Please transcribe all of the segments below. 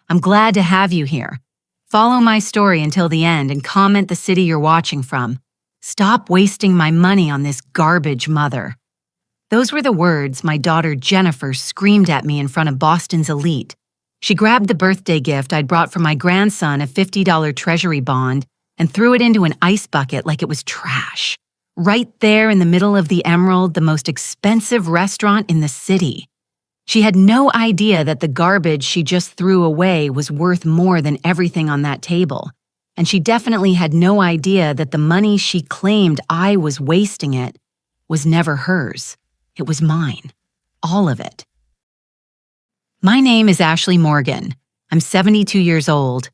I'm glad to have you here. Follow my story until the end and comment the city you're watching from. Stop wasting my money on this garbage mother." Those were the words my daughter Jennifer screamed at me in front of Boston's elite. She grabbed the birthday gift I'd brought for my grandson, a $50 treasury bond, and threw it into an ice bucket like it was trash. Right there in the middle of the Emerald, the most expensive restaurant in the city. She had no idea that the garbage she just threw away was worth more than everything on that table. And she definitely had no idea that the money she claimed I was wasting it was never hers. It was mine. All of it. My name is Ashley Morgan. I'm 72 years old.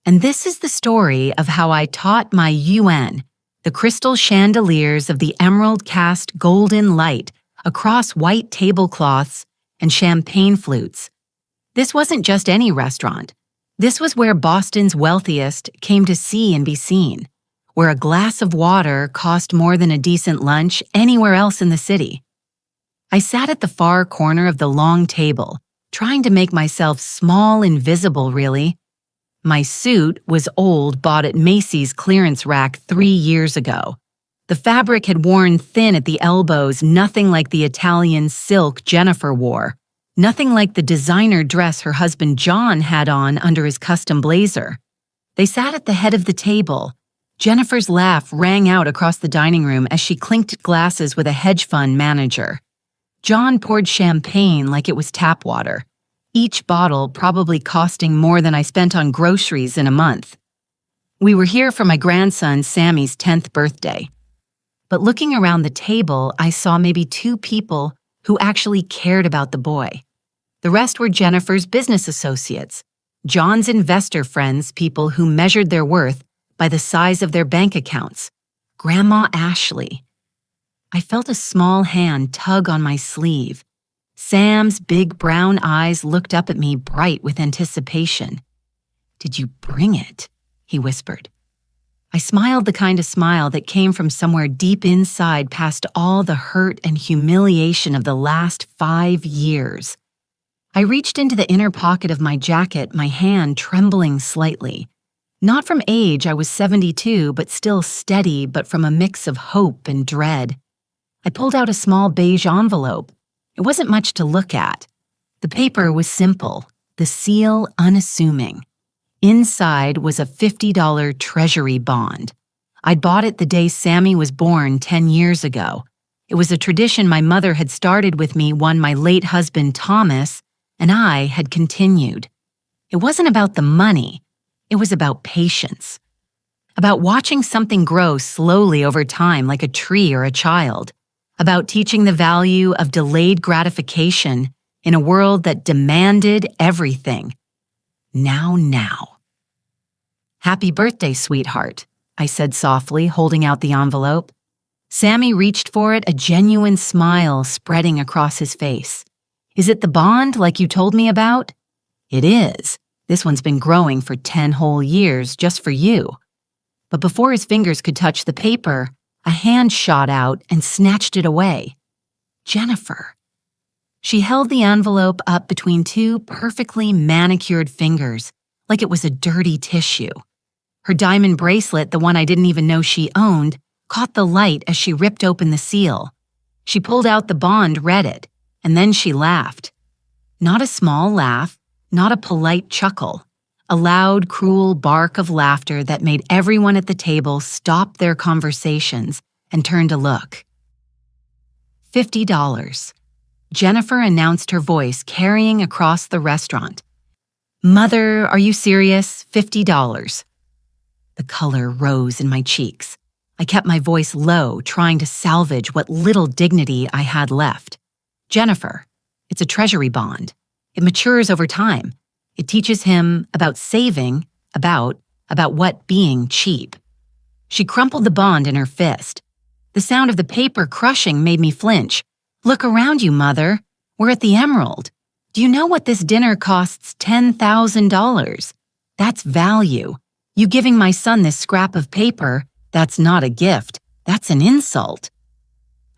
And this is the story of how I taught my UN, the crystal chandeliers of the emerald cast golden light across white tablecloths and champagne flutes. This wasn't just any restaurant. This was where Boston's wealthiest came to see and be seen, where a glass of water cost more than a decent lunch anywhere else in the city. I sat at the far corner of the long table, trying to make myself small and visible, really. My suit was old, bought at Macy's clearance rack 3 years ago. The fabric had worn thin at the elbows, nothing like the Italian silk Jennifer wore, nothing like the designer dress her husband John had on under his custom blazer. They sat at the head of the table. Jennifer's laugh rang out across the dining room as she clinked glasses with a hedge fund manager. John poured champagne like it was tap water, each bottle probably costing more than I spent on groceries in a month. We were here for my grandson Sammy's 10th birthday. But looking around the table, I saw maybe 2 people who actually cared about the boy. The rest were Jennifer's business associates, John's investor friends, people who measured their worth by the size of their bank accounts. Grandma Ashley. I felt a small hand tug on my sleeve. Sam's big brown eyes looked up at me, bright with anticipation. "Did you bring it?" he whispered. I smiled the kind of smile that came from somewhere deep inside past all the hurt and humiliation of the last 5 years. I reached into the inner pocket of my jacket, my hand trembling slightly. Not from age, I was 72, but still steady, but from a mix of hope and dread. I pulled out a small beige envelope. It wasn't much to look at. The paper was simple, the seal unassuming. Inside was a $50 treasury bond. I'd bought it the day Sammy was born 10 years ago. It was a tradition my mother had started with me, one my late husband Thomas and I had continued. It wasn't about the money. It was about patience. About watching something grow slowly over time like a tree or a child. About teaching the value of delayed gratification in a world that demanded everything. Now. "Happy birthday, sweetheart," I said softly, holding out the envelope. Sammy reached for it, a genuine smile spreading across his face. "Is it the bond like you told me about?" "It is. This one's been growing for 10 whole years just for you." But before his fingers could touch the paper, a hand shot out and snatched it away. Jennifer. She held the envelope up between 2 perfectly manicured fingers, like it was a dirty tissue. Her diamond bracelet, the one I didn't even know she owned, caught the light as she ripped open the seal. She pulled out the bond, read it, and then she laughed. Not a small laugh, not a polite chuckle. A loud, cruel bark of laughter that made everyone at the table stop their conversations and turn to look. $50. Jennifer announced, her voice carrying across the restaurant. "Mother, are you serious? $50. The color rose in my cheeks. I kept my voice low, trying to salvage what little dignity I had left. "Jennifer, it's a treasury bond. It matures over time. It teaches him about saving, about what being cheap." She crumpled the bond in her fist. The sound of the paper crushing made me flinch. "Look around you, Mother. We're at the Emerald. Do you know what this dinner costs? $10,000. That's value. You giving my son this scrap of paper, that's not a gift. That's an insult."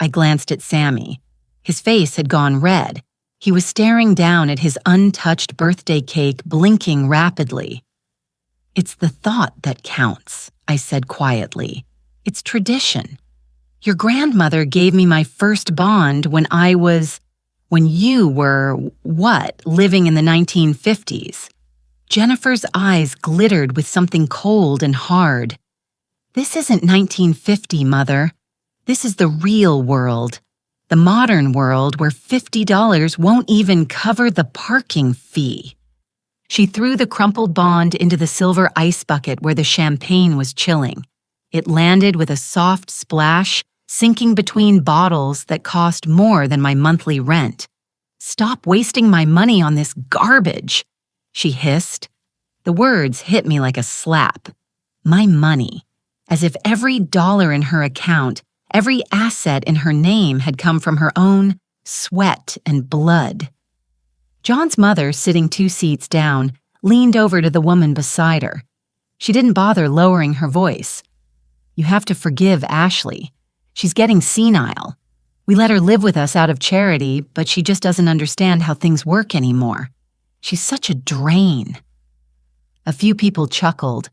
I glanced at Sammy. His face had gone red. He was staring down at his untouched birthday cake, blinking rapidly. "It's the thought that counts," I said quietly. "It's tradition. Your grandmother gave me my first bond when you were, living in the 1950s. Jennifer's eyes glittered with something cold and hard. "This isn't 1950, Mother. This is the real world. The modern world where $50 won't even cover the parking fee." She threw the crumpled bond into the silver ice bucket where the champagne was chilling. It landed with a soft splash, sinking between bottles that cost more than my monthly rent. "Stop wasting my money on this garbage," she hissed. The words hit me like a slap. My money. As if every dollar in her account, every asset in her name had come from her own sweat and blood. John's mother, sitting 2 seats down, leaned over to the woman beside her. She didn't bother lowering her voice. "You have to forgive Ashley. She's getting senile. We let her live with us out of charity, but she just doesn't understand how things work anymore. She's such a drain." A few people chuckled.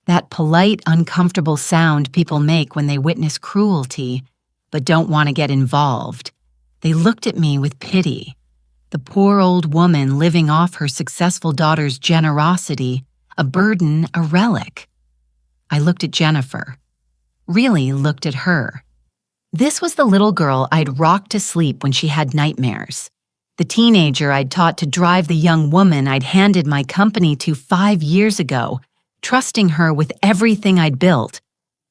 That polite, uncomfortable sound people make when they witness cruelty, but don't want to get involved. They looked at me with pity. The poor old woman living off her successful daughter's generosity, a burden, a relic. I looked at Jennifer. Really looked at her. This was the little girl I'd rocked to sleep when she had nightmares. The teenager I'd taught to drive the young woman I'd handed my company to 5 years ago, trusting her with everything I'd built.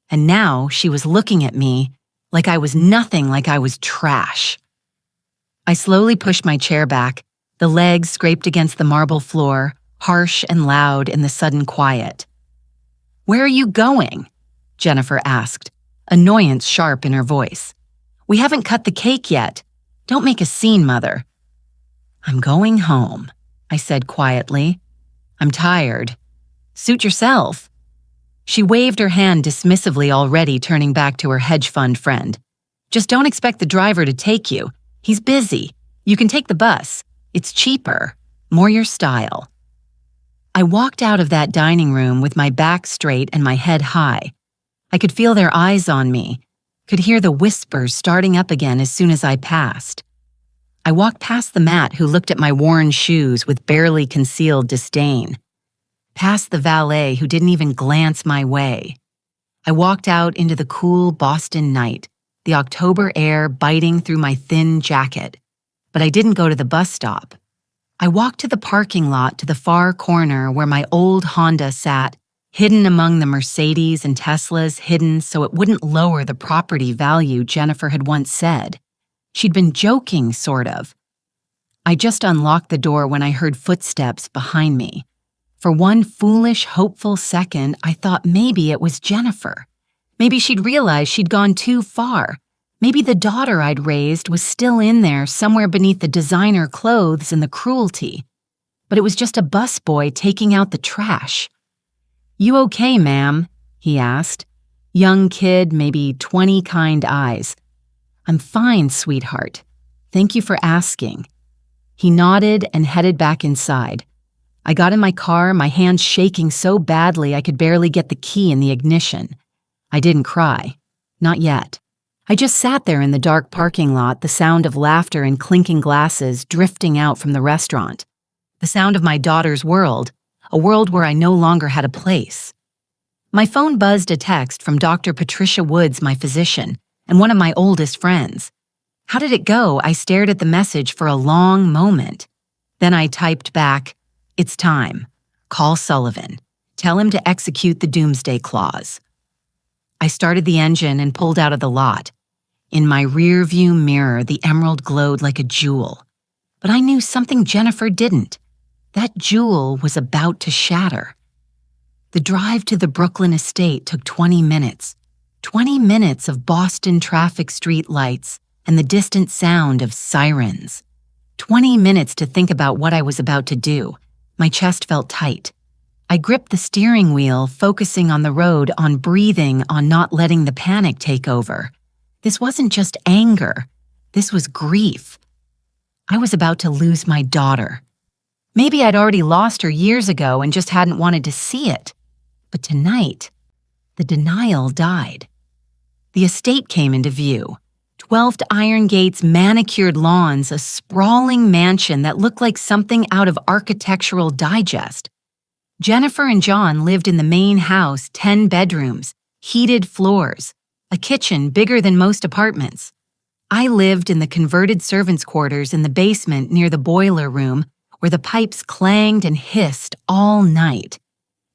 And now she was looking at me like I was nothing, like I was trash. I slowly pushed my chair back. The legs scraped against the marble floor, harsh and loud in the sudden quiet. "Where are you going?" Jennifer asked, annoyance sharp in her voice. "We haven't cut the cake yet. Don't make a scene, Mother." "I'm going home," I said quietly. "I'm tired. Suit yourself." She waved her hand dismissively, already turning back to her hedge fund friend. "Just don't expect the driver to take you. He's busy. You can take the bus. It's cheaper. More your style." I walked out of that dining room with my back straight and my head high. I could feel their eyes on me, could hear the whispers starting up again as soon as I passed. I walked past the Matt who looked at my worn shoes with barely concealed disdain. Past the valet who didn't even glance my way. I walked out into the cool Boston night, the October air biting through my thin jacket. But I didn't go to the bus stop. I walked to the parking lot to the far corner where my old Honda sat, hidden among the Mercedes and Teslas, hidden so it wouldn't lower the property value Jennifer had once said. She'd been joking, sort of. I just unlocked the door when I heard footsteps behind me. For one foolish, hopeful second, I thought maybe it was Jennifer. Maybe she'd realized she'd gone too far. Maybe the daughter I'd raised was still in there somewhere beneath the designer clothes and the cruelty. But it was just a busboy taking out the trash. "You okay, ma'am?" he asked. Young kid, maybe 20 kind eyes. "I'm fine, sweetheart. Thank you for asking." He nodded and headed back inside. I got in my car, my hands shaking so badly I could barely get the key in the ignition. I didn't cry. Not yet. I just sat there in the dark parking lot, the sound of laughter and clinking glasses drifting out from the restaurant. The sound of my daughter's world, a world where I no longer had a place. My phone buzzed a text from Dr. Patricia Woods, my physician, and one of my oldest friends. How did it go? I stared at the message for a long moment. Then I typed back, "It's time. Call Sullivan. Tell him to execute the doomsday clause." I started the engine and pulled out of the lot. In my rear-view mirror, the emerald glowed like a jewel. But I knew something Jennifer didn't. That jewel was about to shatter. The drive to the Brooklyn estate took 20 minutes. 20 minutes of Boston traffic street lights and the distant sound of sirens. 20 minutes to think about what I was about to do. My chest felt tight. I gripped the steering wheel, focusing on the road, on breathing, on not letting the panic take over. This wasn't just anger. This was grief. I was about to lose my daughter. Maybe I'd already lost her years ago and just hadn't wanted to see it. But tonight, the denial died. The estate came into view. 12 iron gates, manicured lawns, a sprawling mansion that looked like something out of Architectural Digest. Jennifer and John lived in the main house, 10 bedrooms, heated floors, a kitchen bigger than most apartments. I lived in the converted servants' quarters in the basement near the boiler room where the pipes clanged and hissed all night.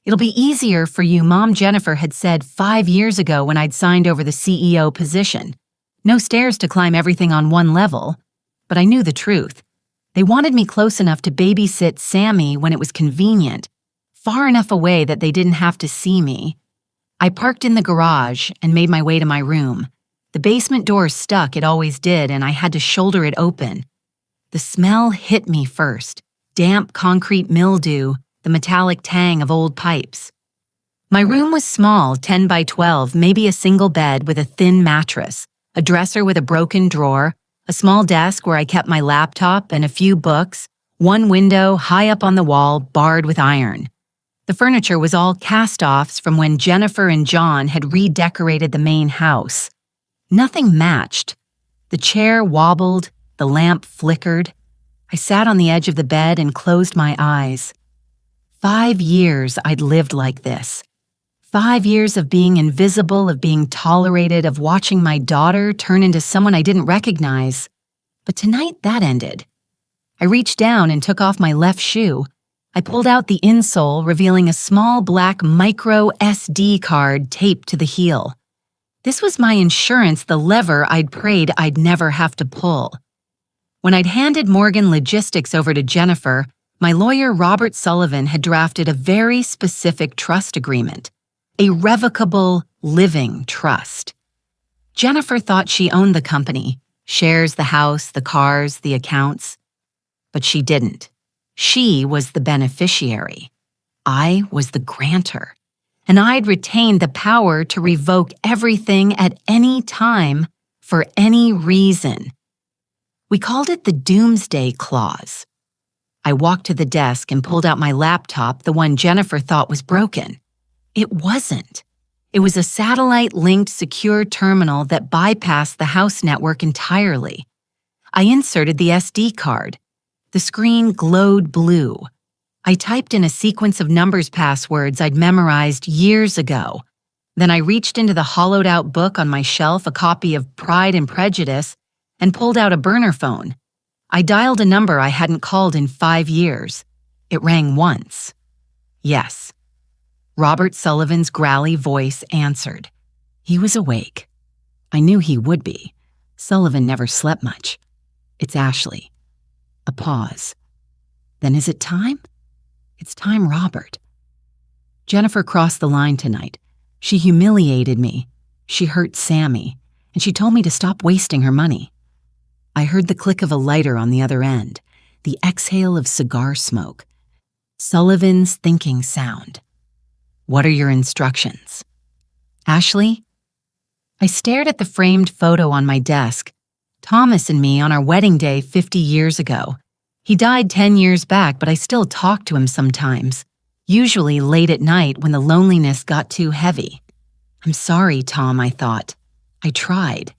It'll be easier for you, Mom Jennifer had said 5 years ago when I'd signed over the CEO position. No stairs to climb everything on one level. But I knew the truth. They wanted me close enough to babysit Sammy when it was convenient, far enough away that they didn't have to see me. I parked in the garage and made my way to my room. The basement door stuck, it always did, and I had to shoulder it open. The smell hit me first. Damp concrete mildew, the metallic tang of old pipes. My room was small, 10 by 12, maybe a single bed with a thin mattress, a dresser with a broken drawer, a small desk where I kept my laptop and a few books, one window high up on the wall, barred with iron. The furniture was all cast-offs from when Jennifer and John had redecorated the main house. Nothing matched. The chair wobbled, the lamp flickered. I sat on the edge of the bed and closed my eyes. 5 years I'd lived like this. 5 years of being invisible, of being tolerated, of watching my daughter turn into someone I didn't recognize. But tonight that ended. I reached down and took off my left shoe. I pulled out the insole, revealing a small black micro SD card taped to the heel. This was my insurance, the lever I'd prayed I'd never have to pull. When I'd handed Morgan Logistics over to Jennifer, my lawyer Robert Sullivan had drafted a very specific trust agreement. A revocable, living trust. Jennifer thought she owned the company, shares, the house, the cars, the accounts. But she didn't. She was the beneficiary. I was the grantor. And I'd retained the power to revoke everything at any time for any reason. We called it the Doomsday Clause. I walked to the desk and pulled out my laptop, the one Jennifer thought was broken. It wasn't. It was a satellite-linked secure terminal that bypassed the house network entirely. I inserted the SD card. The screen glowed blue. I typed in a sequence of numbers passwords I'd memorized years ago. Then I reached into the hollowed-out book on my shelf, a copy of Pride and Prejudice, and pulled out a burner phone. I dialed a number I hadn't called in 5 years. It rang once. Yes. Robert Sullivan's growly voice answered. He was awake. I knew he would be. Sullivan never slept much. It's Ashley. A pause. Then is it time? It's time, Robert. Jennifer crossed the line tonight. She humiliated me. She hurt Sammy. And she told me to stop wasting her money. I heard the click of a lighter on the other end, the exhale of cigar smoke. Sullivan's thinking sound. What are your instructions? Ashley? I stared at the framed photo on my desk. Thomas and me on our wedding day 50 years ago. He died 10 years back, but I still talk to him sometimes, usually late at night when the loneliness got too heavy. I'm sorry, Tom, I thought. I tried.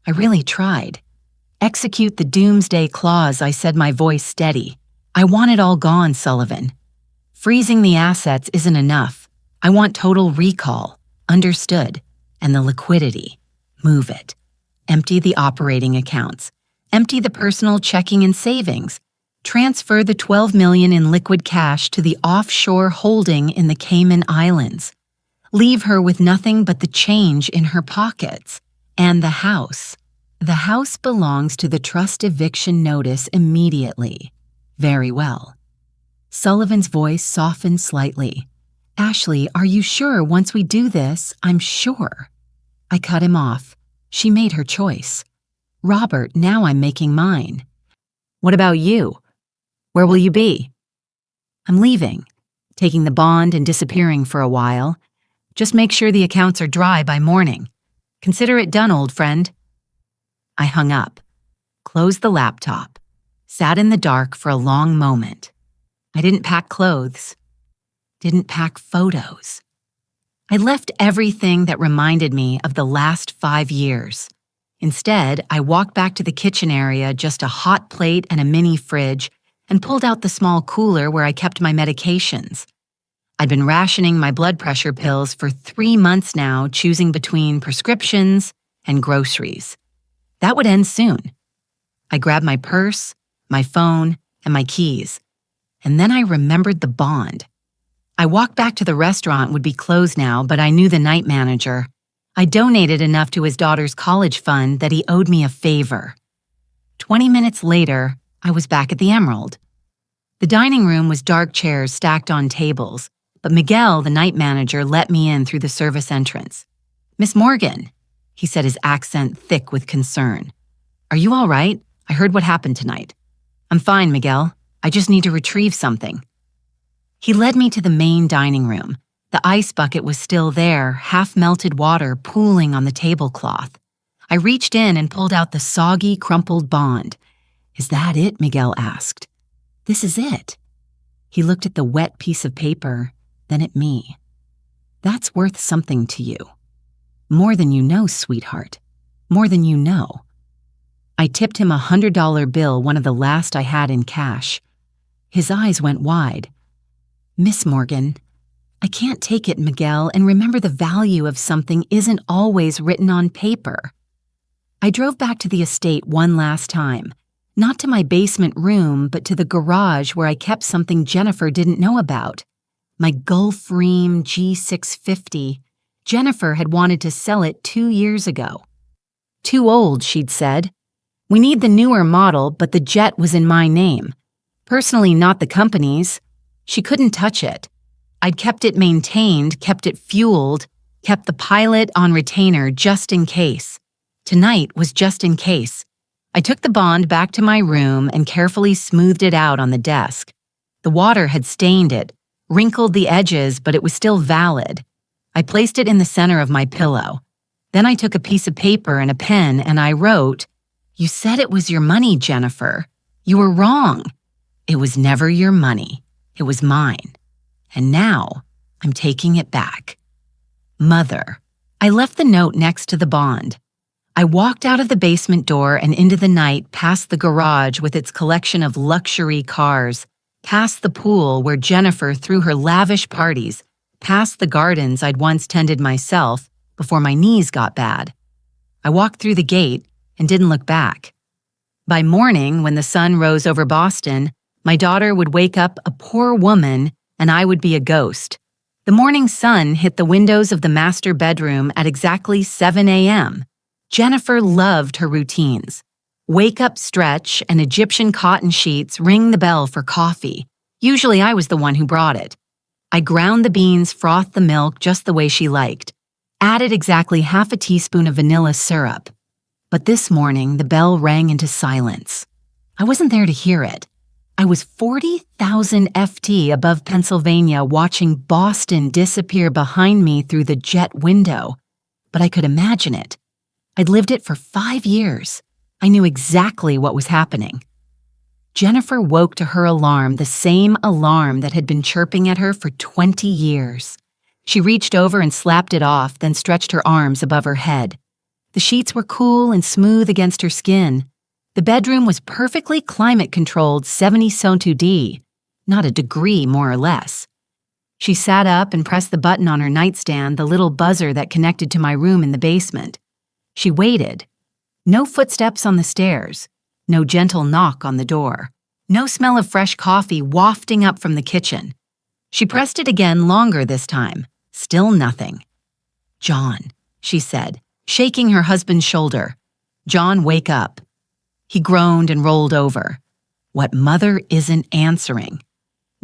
I really tried. Execute the Doomsday Clause, I said, my voice steady. I want it all gone, Sullivan. Freezing the assets isn't enough. I want total recall. Understood. And the liquidity. Move it. Empty the operating accounts. Empty the personal checking and savings. Transfer the $12 million in liquid cash to the offshore holding in the Cayman Islands. Leave her with nothing but the change in her pockets. And the house. The house belongs to the trust eviction notice immediately. Very well. Sullivan's voice softened slightly. Ashley, are you sure once we do this? I'm sure. I cut him off. She made her choice. Robert, now I'm making mine. What about you? Where will you be? I'm leaving, taking the bond and disappearing for a while. Just make sure the accounts are dry by morning. Consider it done, old friend. I hung up, closed the laptop, Sat in the dark for a long moment. I didn't pack clothes. Didn't pack photos. I left everything that reminded me of the last 5 years. Instead, I walked back to the kitchen area, just a hot plate and a mini fridge, and pulled out the small cooler where I kept my medications. I'd been rationing my blood pressure pills for 3 months now, choosing between prescriptions and groceries. That would end soon. I grabbed my purse, my phone, and my keys. And then I remembered the bond. I walked back to the restaurant, would be closed now, but I knew the night manager. I donated enough to his daughter's college fund that he owed me a favor. 20 minutes later, I was back at the Emerald. The dining room was dark chairs stacked on tables, but Miguel, the night manager, let me in through the service entrance. "Miss Morgan," he said, his accent thick with concern. "Are you all right? I heard what happened tonight." "I'm fine, Miguel. I just need to retrieve something." He led me to the main dining room. The ice bucket was still there, half-melted water pooling on the tablecloth. I reached in and pulled out the soggy, crumpled bond. "Is that it?" Miguel asked. "This is it." He looked at the wet piece of paper, then at me. "That's worth something to you. More than you know, sweetheart. More than you know." I tipped him a $100 bill, one of the last I had in cash. His eyes went wide. "Miss Morgan, I can't take it, Miguel, and remember the value of something isn't always written on paper." I drove back to the estate one last time, not to my basement room, but to the garage where I kept something Jennifer didn't know about. My Gulfstream G650. Jennifer had wanted to sell it 2 years ago. "Too old," she'd said. "We need the newer model, but the jet was in my name. Personally, not the company's." She couldn't touch it. I'd kept it maintained, kept it fueled, kept the pilot on retainer just in case. Tonight was just in case. I took the bond back to my room and carefully smoothed it out on the desk. The water had stained it, wrinkled the edges, but it was still valid. I placed it in the center of my pillow. Then I took a piece of paper and a pen and I wrote, "You said it was your money, Jennifer. You were wrong. It was never your money. It was mine. And now I'm taking it back. Mother." I left the note next to the bond. I walked out of the basement door and into the night, past the garage with its collection of luxury cars, past the pool where Jennifer threw her lavish parties, past the gardens I'd once tended myself before my knees got bad. I walked through the gate and didn't look back. By morning, when the sun rose over Boston, my daughter would wake up a poor woman and I would be a ghost. The morning sun hit the windows of the master bedroom at exactly 7 a.m. Jennifer loved her routines. Wake up, stretch, and Egyptian cotton sheets ring the bell for coffee. Usually I was the one who brought it. I ground the beans, frothed the milk just the way she liked, added exactly half a teaspoon of vanilla syrup. But this morning, the bell rang into silence. I wasn't there to hear it. I was 40,000 FT above Pennsylvania watching Boston disappear behind me through the jet window. But I could imagine it. I'd lived it for 5 years. I knew exactly what was happening. Jennifer woke to her alarm, the same alarm that had been chirping at her for 20 years. She reached over and slapped it off, then stretched her arms above her head. The sheets were cool and smooth against her skin. The bedroom was perfectly climate-controlled 70 Son2D, not a degree more or less. She sat up and pressed the button on her nightstand, the little buzzer that connected to my room in the basement. She waited. No footsteps on the stairs. No gentle knock on the door. No smell of fresh coffee wafting up from the kitchen. She pressed it again, longer this time. Still nothing. "John," she said, shaking her husband's shoulder. "John, wake up." He groaned and rolled over. "What mother isn't answering?"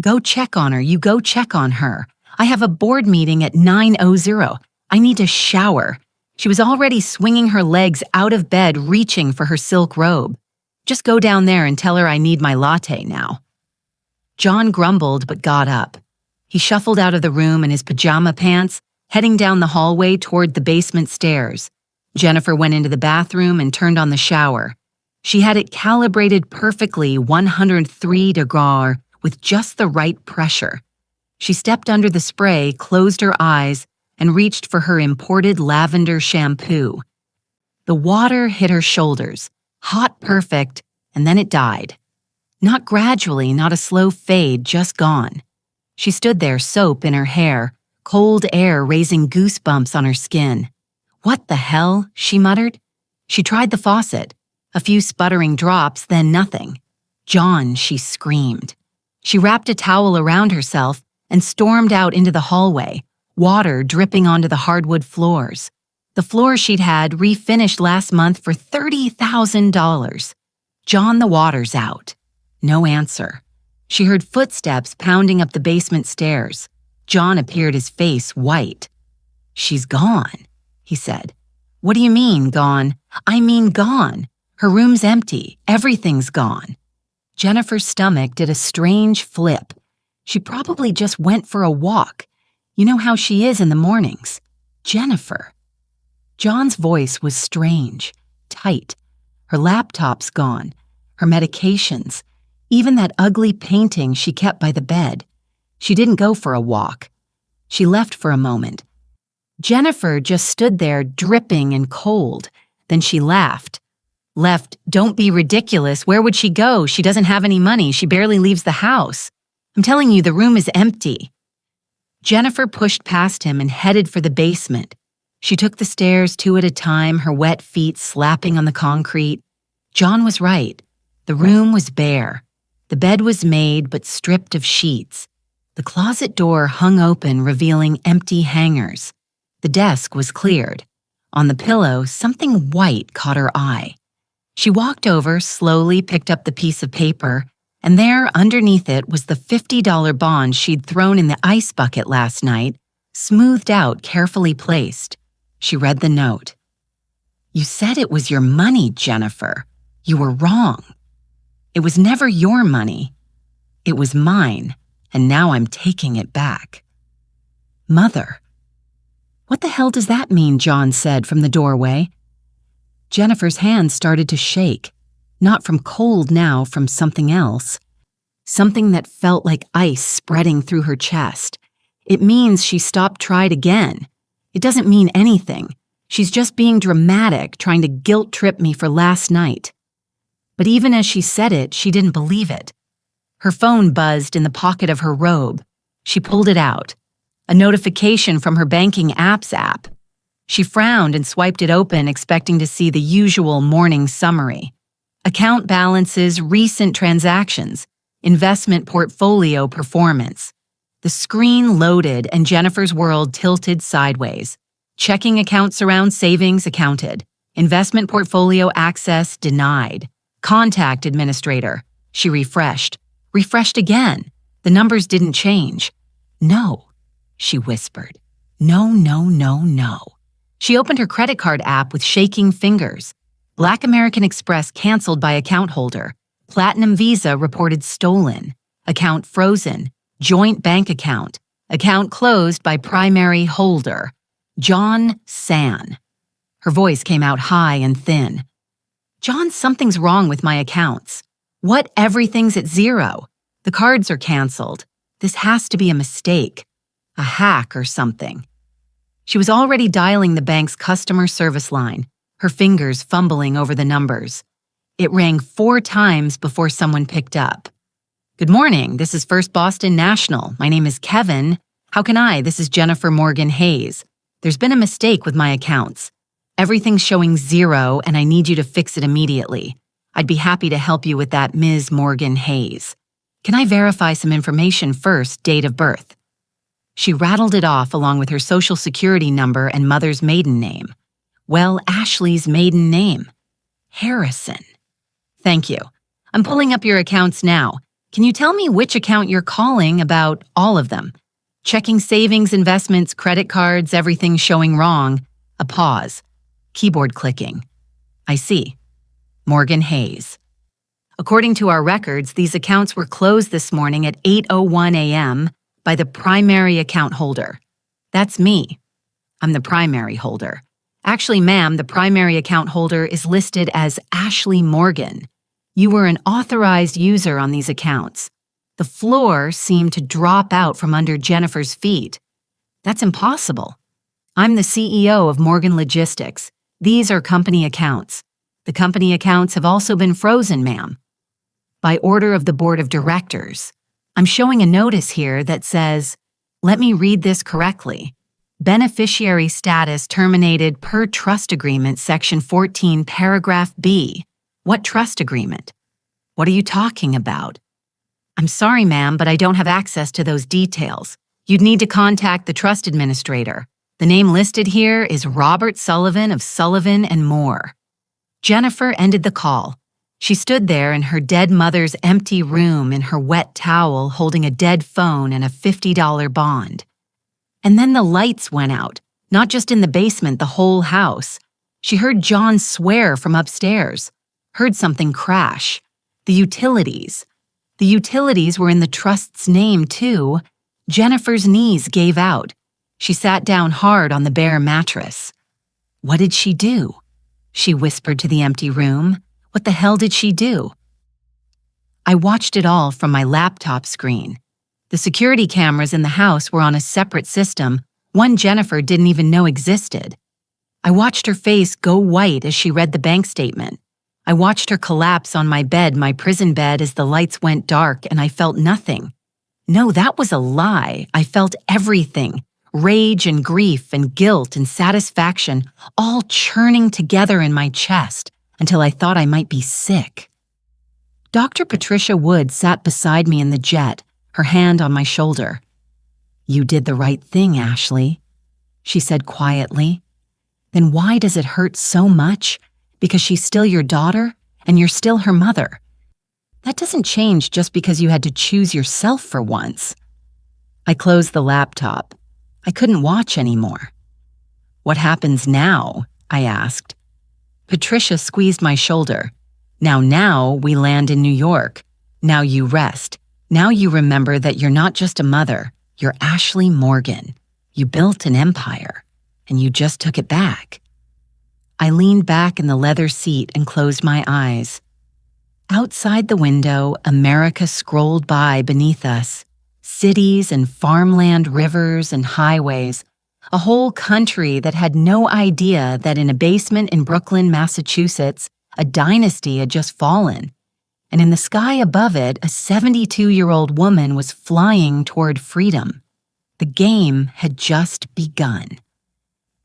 "Go check on her. You go check on her. I have a board meeting at 9:00. I need to shower." She was already swinging her legs out of bed, reaching for her silk robe. "Just go down there and tell her I need my latte now." John grumbled but got up. He shuffled out of the room in his pajama pants, heading down the hallway toward the basement stairs. Jennifer went into the bathroom and turned on the shower. She had it calibrated perfectly 103 degrees with just the right pressure. She stepped under the spray, closed her eyes, and reached for her imported lavender shampoo. The water hit her shoulders, hot perfect, and then it died. Not gradually, not a slow fade, just gone. She stood there, soap in her hair, cold air raising goosebumps on her skin. "What the hell?" she muttered. She tried the faucet. A few sputtering drops, then nothing. "John," she screamed. She wrapped a towel around herself and stormed out into the hallway, water dripping onto the hardwood floors. The floor she'd had refinished last month for $30,000. "John, the water's out." No answer. She heard footsteps pounding up the basement stairs. John appeared, his face white. "She's gone," he said. "What do you mean, gone?" "I mean gone. Her room's empty. Everything's gone." Jennifer's stomach did a strange flip. She probably just went for a walk. You know how she is in the mornings. Jennifer. John's voice was strange, tight. Her laptop's gone, her medications, even that ugly painting she kept by the bed. She didn't go for a walk. She left for a moment. Jennifer just stood there dripping and cold. Then she laughed. Left, "Don't be ridiculous. Where would she go? She doesn't have any money. She barely leaves the house. I'm telling you, the room is empty." Jennifer pushed past him and headed for the basement. She took the stairs 2 at a time, her wet feet slapping on the concrete. John was right. The room was bare. The bed was made but stripped of sheets. The closet door hung open, revealing empty hangers. The desk was cleared. On the pillow, something white caught her eye. She walked over, slowly picked up the piece of paper, and there, underneath it, was the $50 bond she'd thrown in the ice bucket last night, smoothed out, carefully placed. She read the note. "You said it was your money, Jennifer. You were wrong. It was never your money. It was mine, and now I'm taking it back." "Mother." "What the hell does that mean?" John said from the doorway. Jennifer's hands started to shake, not from cold now, from something else. Something that felt like ice spreading through her chest. It means she stopped, tried again. It doesn't mean anything. She's just being dramatic, trying to guilt-trip me for last night. But even as she said it, she didn't believe it. Her phone buzzed in the pocket of her robe. She pulled it out. A notification from her banking apps app. She frowned and swiped it open, expecting to see the usual morning summary. Account balances, recent transactions, investment portfolio performance. The screen loaded and Jennifer's world tilted sideways. Checking account surround savings accounted. Investment portfolio access denied. Contact administrator. She refreshed. Refreshed again. The numbers didn't change. "No," she whispered. "No, no, no, no." She opened her credit card app with shaking fingers. Black American Express canceled by account holder. Platinum Visa reported stolen. Account frozen. Joint bank account. Account closed by primary holder. John San. Her voice came out high and thin. "John, something's wrong with my accounts. What? Everything's at zero. The cards are canceled. This has to be a mistake. A hack or something." She was already dialing the bank's customer service line, her fingers fumbling over the numbers. It rang 4 times before someone picked up. "Good morning, this is First Boston National. My name is Kevin. How can I? This is Jennifer Morgan Hayes. There's been a mistake with my accounts. Everything's showing 0 and I need you to fix it immediately. I'd be happy to help you with that, Ms. Morgan Hayes. Can I verify some information first, date of birth?" She rattled it off along with her social security number and mother's maiden name. Well, Ashley's maiden name. Harrison. "Thank you. I'm pulling up your accounts now. Can you tell me which account you're calling about? All of them. Checking savings, investments, credit cards, everything showing wrong." A pause. Keyboard clicking. "I see. Morgan Hayes. According to our records, these accounts were closed this morning at 8:01 a.m. by the primary account holder. That's me. I'm the primary holder. Actually, ma'am, the primary account holder is listed as Ashley Morgan. You were an authorized user on these accounts. The floor seemed to drop out from under Jennifer's feet. That's impossible. I'm the CEO of Morgan Logistics. These are company accounts. The company accounts have also been frozen, ma'am. By order of the board of directors. I'm showing a notice here that says, let me read this correctly. Beneficiary status terminated per trust agreement, section 14, paragraph B. What trust agreement? What are you talking about? I'm sorry, ma'am, but I don't have access to those details. You'd need to contact the trust administrator. The name listed here is Robert Sullivan of Sullivan and Moore. Jennifer ended the call. She stood there in her dead mother's empty room in her wet towel holding a dead phone and a $50 bond. And then the lights went out, not just in the basement, the whole house. She heard John swear from upstairs, heard something crash. The utilities were in the trust's name, too. Jennifer's knees gave out. She sat down hard on the bare mattress. What did she do? She whispered to the empty room. What the hell did she do? I watched it all from my laptop screen. The security cameras in the house were on a separate system, one Jennifer didn't even know existed. I watched her face go white as she read the bank statement. I watched her collapse on my bed, my prison bed, as the lights went dark, and I felt nothing. No, that was a lie. I felt everything. Rage and grief and guilt and satisfaction, all churning together in my chest until I thought I might be sick. Dr. Patricia Wood sat beside me in the jet, her hand on my shoulder. You did the right thing, Ashley, she said quietly. Then why does it hurt so much? Because she's still your daughter and you're still her mother. That doesn't change just because you had to choose yourself for once. I closed the laptop. I couldn't watch anymore. What happens now? I asked. Patricia squeezed my shoulder. Now we land in New York. Now you rest. Now you remember that you're not just a mother, you're Ashley Morgan. You built an empire, and you just took it back. I leaned back in the leather seat and closed my eyes. Outside the window, America scrolled by beneath us. Cities and farmland, rivers and highways. A whole country that had no idea that in a basement in Brooklyn, Massachusetts, a dynasty had just fallen. And in the sky above it, a 72-year-old woman was flying toward freedom. The game had just begun.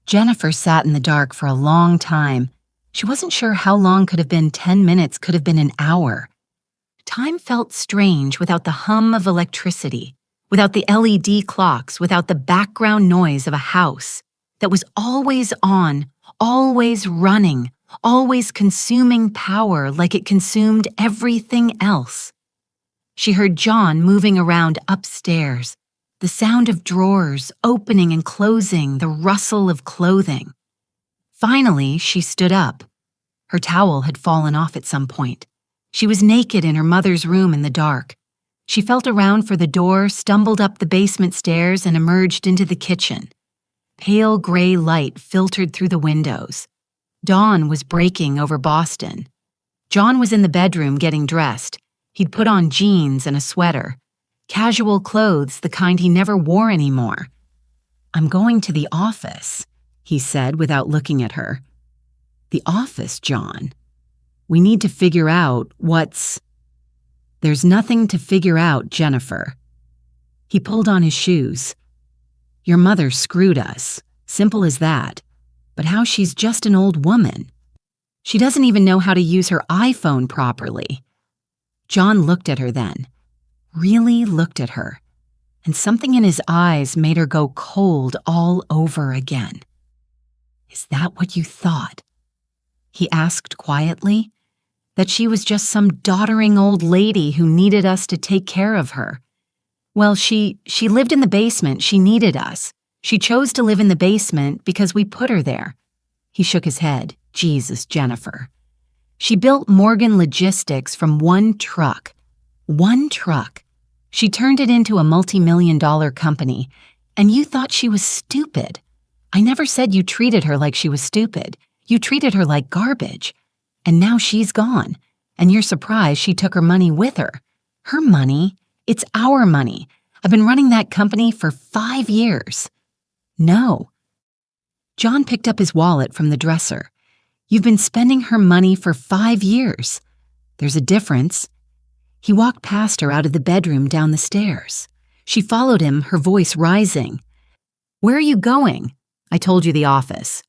Jennifer sat in the dark for a long time. She wasn't sure how long could have been 10 minutes, could have been an hour. Time felt strange without the hum of electricity, without the LED clocks, without the background noise of a house that was always on, always running, always consuming power like it consumed everything else. She heard John moving around upstairs, the sound of drawers opening and closing, the rustle of clothing. Finally, she stood up. Her towel had fallen off at some point. She was naked in her mother's room in the dark. She felt around for the door, stumbled up the basement stairs, and emerged into the kitchen. Pale gray light filtered through the windows. Dawn was breaking over Boston. John was in the bedroom getting dressed. He'd put on jeans and a sweater. Casual clothes, the kind he never wore anymore. I'm going to the office, he said without looking at her. The office, John. We need to figure out what's... There's nothing to figure out, Jennifer. He pulled on his shoes. Your mother screwed us. Simple as that. But how she's just an old woman. She doesn't even know how to use her iPhone properly. John looked at her then. Really looked at her. And something in his eyes made her go cold all over again. Is that what you thought? He asked quietly. That she was just some doddering old lady who needed us to take care of her. Well, she lived in the basement. She needed us. She chose to live in the basement because we put her there. He shook his head. Jesus, Jennifer. She built Morgan Logistics from one truck. One truck. She turned it into a multi-million-dollar company, and you thought she was stupid. I never said you treated her like she was stupid. You treated her like garbage. And now she's gone, and you're surprised she took her money with her. Her money? It's our money. I've been running that company for 5 years. No. John picked up his wallet from the dresser. You've been spending her money for 5 years. There's a difference. He walked past her out of the bedroom down the stairs. She followed him, her voice rising. Where are you going? I told you the office.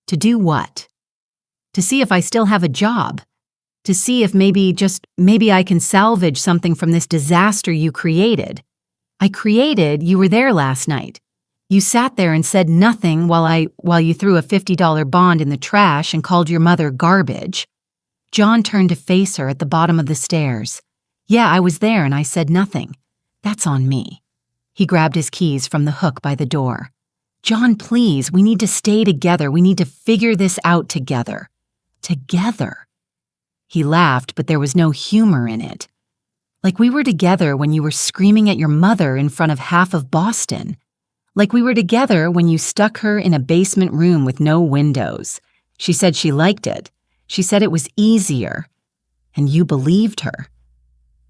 To do what? To see if I still have a job. To see if maybe I can salvage something from this disaster you created. You were there last night. You sat there and said nothing while you threw a $50 bond in the trash and called your mother garbage. John turned to face her at the bottom of the stairs. Yeah, I was there and I said nothing. That's on me. He grabbed his keys from the hook by the door. John, please, we need to stay together. We need to figure this out together. Together. He laughed, but there was no humor in it. Like we were together when you were screaming at your mother in front of half of Boston. Like we were together when you stuck her in a basement room with no windows. She said she liked it. She said it was easier. And you believed her.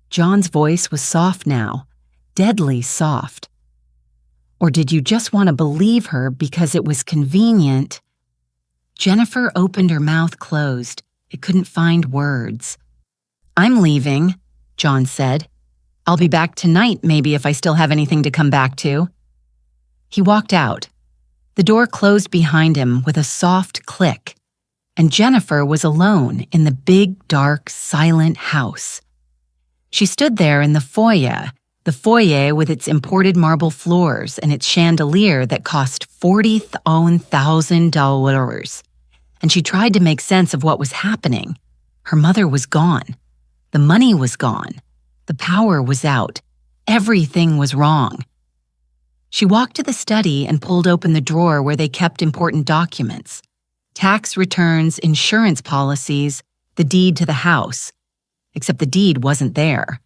John's voice was soft now, deadly soft. Or did you just want to believe her because it was convenient? Jennifer opened her mouth closed. It couldn't find words. I'm leaving, John said. I'll be back tonight, maybe, if I still have anything to come back to. He walked out. The door closed behind him with a soft click, and Jennifer was alone in the big, dark, silent house. She stood there in the foyer with its imported marble floors and its chandelier that cost $40,000. And she tried to make sense of what was happening. Her mother was gone. The money was gone. The power was out. Everything was wrong. She walked to the study and pulled open the drawer where they kept important documents. Tax returns, insurance policies, the deed to the house. Except the deed wasn't there.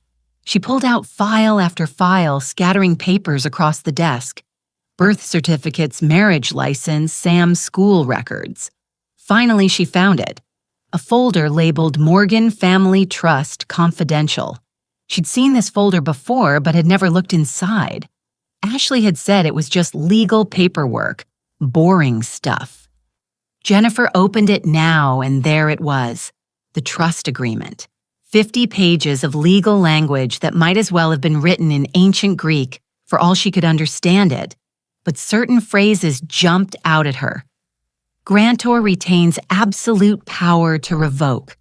She pulled out file after file, scattering papers across the desk. Birth certificates, marriage license, Sam's school records. Finally, she found it. A folder labeled Morgan Family Trust Confidential. She'd seen this folder before, but had never looked inside. Ashley had said it was just legal paperwork, boring stuff. Jennifer opened it now, and there it was, the trust agreement. 50 pages of legal language that might as well have been written in ancient Greek for all she could understand it, but certain phrases jumped out at her. Grantor retains absolute power to revoke.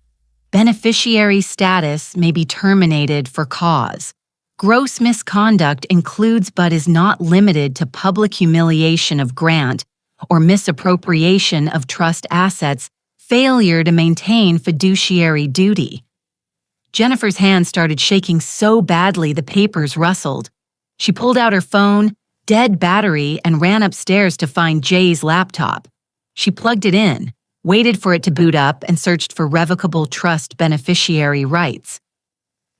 Beneficiary status may be terminated for cause. Gross misconduct includes but is not limited to public humiliation of grant or misappropriation of trust assets, failure to maintain fiduciary duty. Jennifer's hand started shaking so badly the papers rustled. She pulled out her phone, dead battery, and ran upstairs to find Jay's laptop. She plugged it in, waited for it to boot up, and searched for revocable trust beneficiary rights.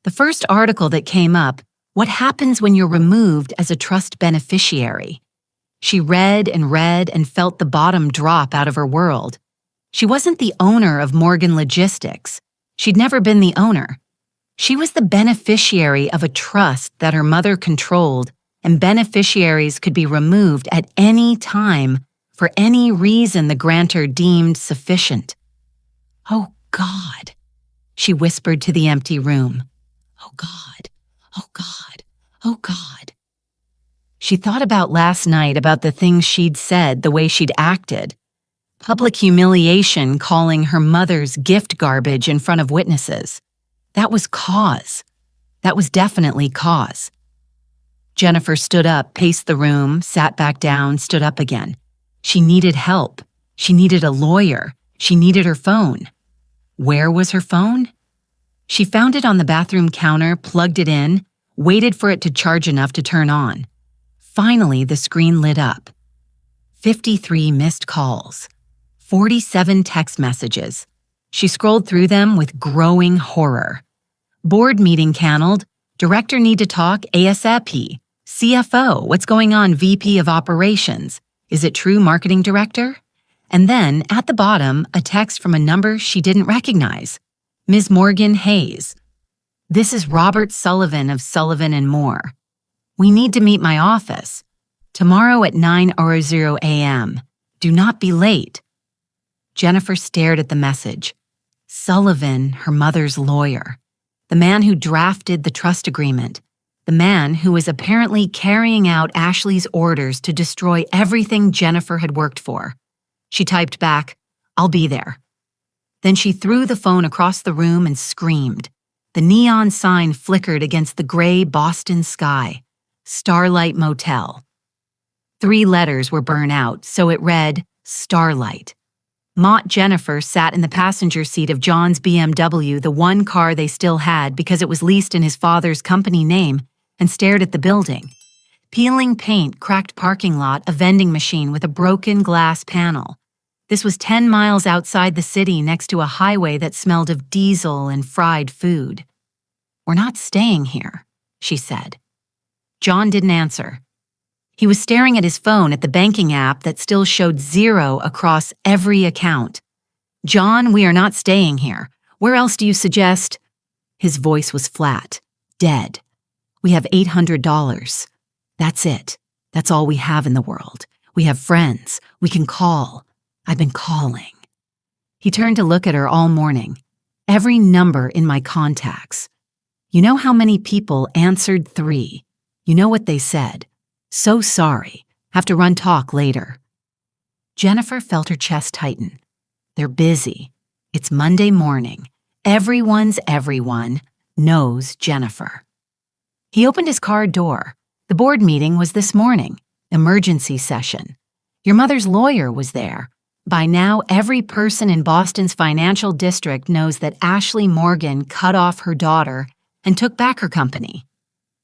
The first article that came up, what happens when you're removed as a trust beneficiary? She read and felt the bottom drop out of her world. She wasn't the owner of Morgan Logistics. She'd never been the owner. She was the beneficiary of a trust that her mother controlled, and beneficiaries could be removed at any time for any reason the grantor deemed sufficient. Oh, God, she whispered to the empty room. Oh, God, oh, God, oh, God. She thought about last night, about the things she'd said, the way she'd acted. Public humiliation, calling her mother's gift garbage in front of witnesses. That was cause. That was definitely cause. Jennifer stood up, paced the room, sat back down, stood up again. She needed help. She needed a lawyer. She needed her phone. Where was her phone? She found it on the bathroom counter, plugged it in, waited for it to charge enough to turn on. Finally, the screen lit up. 53 missed calls. 47 text messages. She scrolled through them with growing horror. Board meeting canceled. Director need to talk ASAP. CFO, what's going on VP of Operations? Is it true, marketing director? And then, at the bottom, a text from a number she didn't recognize. Ms. Morgan Hayes. This is Robert Sullivan of Sullivan and Moore. We need to meet my office. Tomorrow at 9:00 a.m. Do not be late. Jennifer stared at the message. Sullivan, her mother's lawyer. The man who drafted the trust agreement. The man who was apparently carrying out Ashley's orders to destroy everything Jennifer had worked for. She typed back, I'll be there. Then she threw the phone across the room and screamed. The neon sign flickered against the gray Boston sky. Starlight Motel. 3 letters were burnt out, so it read, Starlight. Mott Jennifer sat in the passenger seat of John's BMW, the one car they still had because it was leased in his father's company name, and stared at the building. Peeling paint, cracked parking lot, a vending machine with a broken glass panel. This was 10 miles outside the city next to a highway that smelled of diesel and fried food. We're not staying here, she said. John didn't answer. He was staring at his phone at the banking app that still showed 0 across every account. John, we are not staying here. Where else do you suggest? His voice was flat, dead. We have $800. That's it. That's all we have in the world. We have friends. We can call. I've been calling. He turned to look at her all morning. Every number in my contacts. You know how many people answered 3? You know what they said. So sorry. Have to run talk later. Jennifer felt her chest tighten. They're busy. It's Monday morning. Everyone knows Jennifer. He opened his car door. The board meeting was this morning. Emergency session. Your mother's lawyer was there. By now, every person in Boston's financial district knows that Ashley Morgan cut off her daughter and took back her company.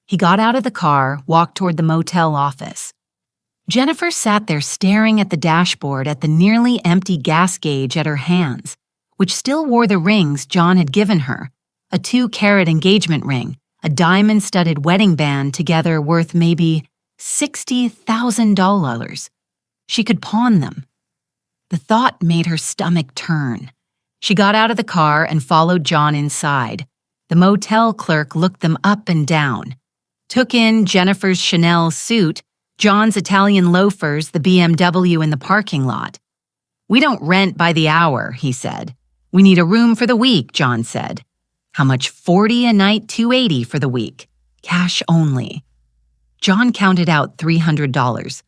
He got out of the car, walked toward the motel office. Jennifer sat there staring at the dashboard at the nearly empty gas gauge at her hands, which still wore the rings John had given her, a 2-carat engagement ring, a diamond-studded wedding band together worth maybe $60,000. She could pawn them. The thought made her stomach turn. She got out of the car and followed John inside. The motel clerk looked them up and down, took in Jennifer's Chanel suit, John's Italian loafers, the BMW in the parking lot. We don't rent by the hour, he said. We need a room for the week, John said. How much? $40 a night, $280 for the week. Cash only. John counted out $300.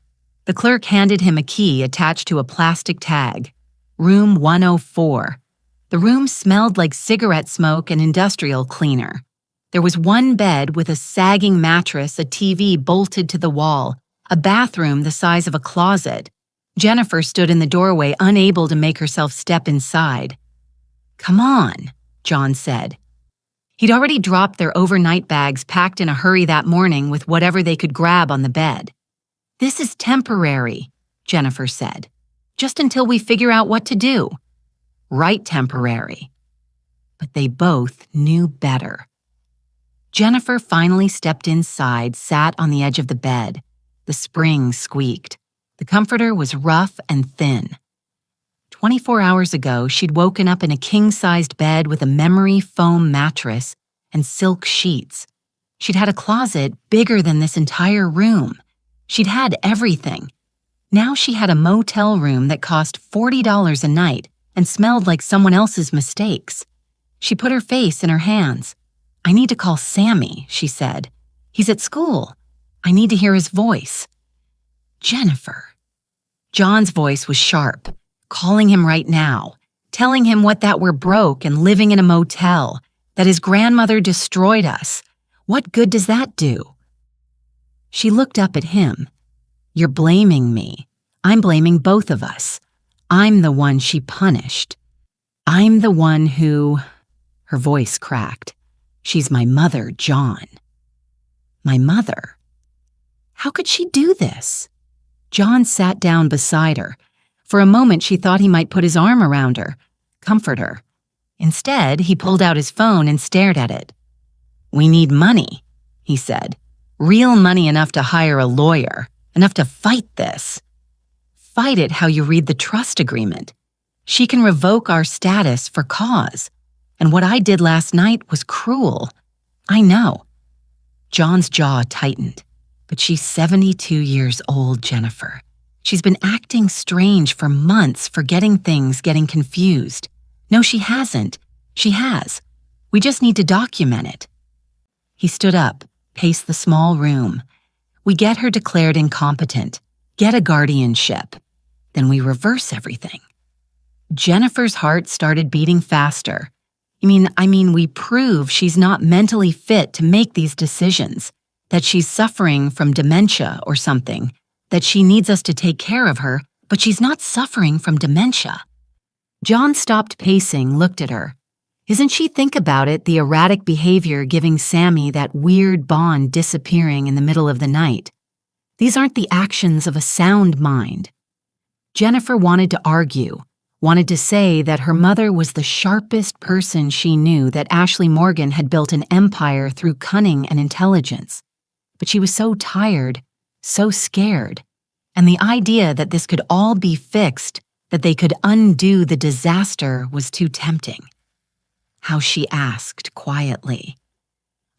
The clerk handed him a key attached to a plastic tag. Room 104. The room smelled like cigarette smoke and industrial cleaner. There was one bed with a sagging mattress, a TV bolted to the wall, a bathroom the size of a closet. Jennifer stood in the doorway, unable to make herself step inside. Come on, John said. He'd already dropped their overnight bags packed in a hurry that morning with whatever they could grab on the bed. This is temporary, Jennifer said. Just until we figure out what to do. Right, temporary. But they both knew better. Jennifer finally stepped inside, sat on the edge of the bed. The spring squeaked. The comforter was rough and thin. 24 hours ago, she'd woken up in a king-sized bed with a memory foam mattress and silk sheets. She'd had a closet bigger than this entire room. She'd had everything. Now she had a motel room that cost $40 a night and smelled like someone else's mistakes. She put her face in her hands. I need to call Sammy, she said. He's at school. I need to hear his voice. Jennifer. John's voice was sharp, calling him right now, telling him what that we're broke and living in a motel, that his grandmother destroyed us. What good does that do? She looked up at him. You're blaming me. I'm blaming both of us. I'm the one she punished. I'm the one who... Her voice cracked. She's my mother, John. My mother? How could she do this? John sat down beside her. For a moment, she thought he might put his arm around her, comfort her. Instead, he pulled out his phone and stared at it. We need money, he said. Real money enough to hire a lawyer, enough to fight this. Fight it how you read the trust agreement. She can revoke our status for cause. And what I did last night was cruel. I know. John's jaw tightened. But she's 72 years old, Jennifer. She's been acting strange for months, forgetting things, getting confused. No, she hasn't. She has. We just need to document it. He stood up, paced the small room. We get her declared incompetent, get a guardianship. Then we reverse everything. Jennifer's heart started beating faster. I mean, we prove she's not mentally fit to make these decisions, that she's suffering from dementia or something, that she needs us to take care of her, but she's not suffering from dementia. John stopped pacing, looked at her. Isn't she, think about it, the erratic behavior giving Sammy that weird bond disappearing in the middle of the night? These aren't the actions of a sound mind. Jennifer wanted to argue, wanted to say that her mother was the sharpest person she knew, that Ashley Morgan had built an empire through cunning and intelligence. But she was so tired, so scared, and the idea that this could all be fixed, that they could undo the disaster, was too tempting. How she asked quietly.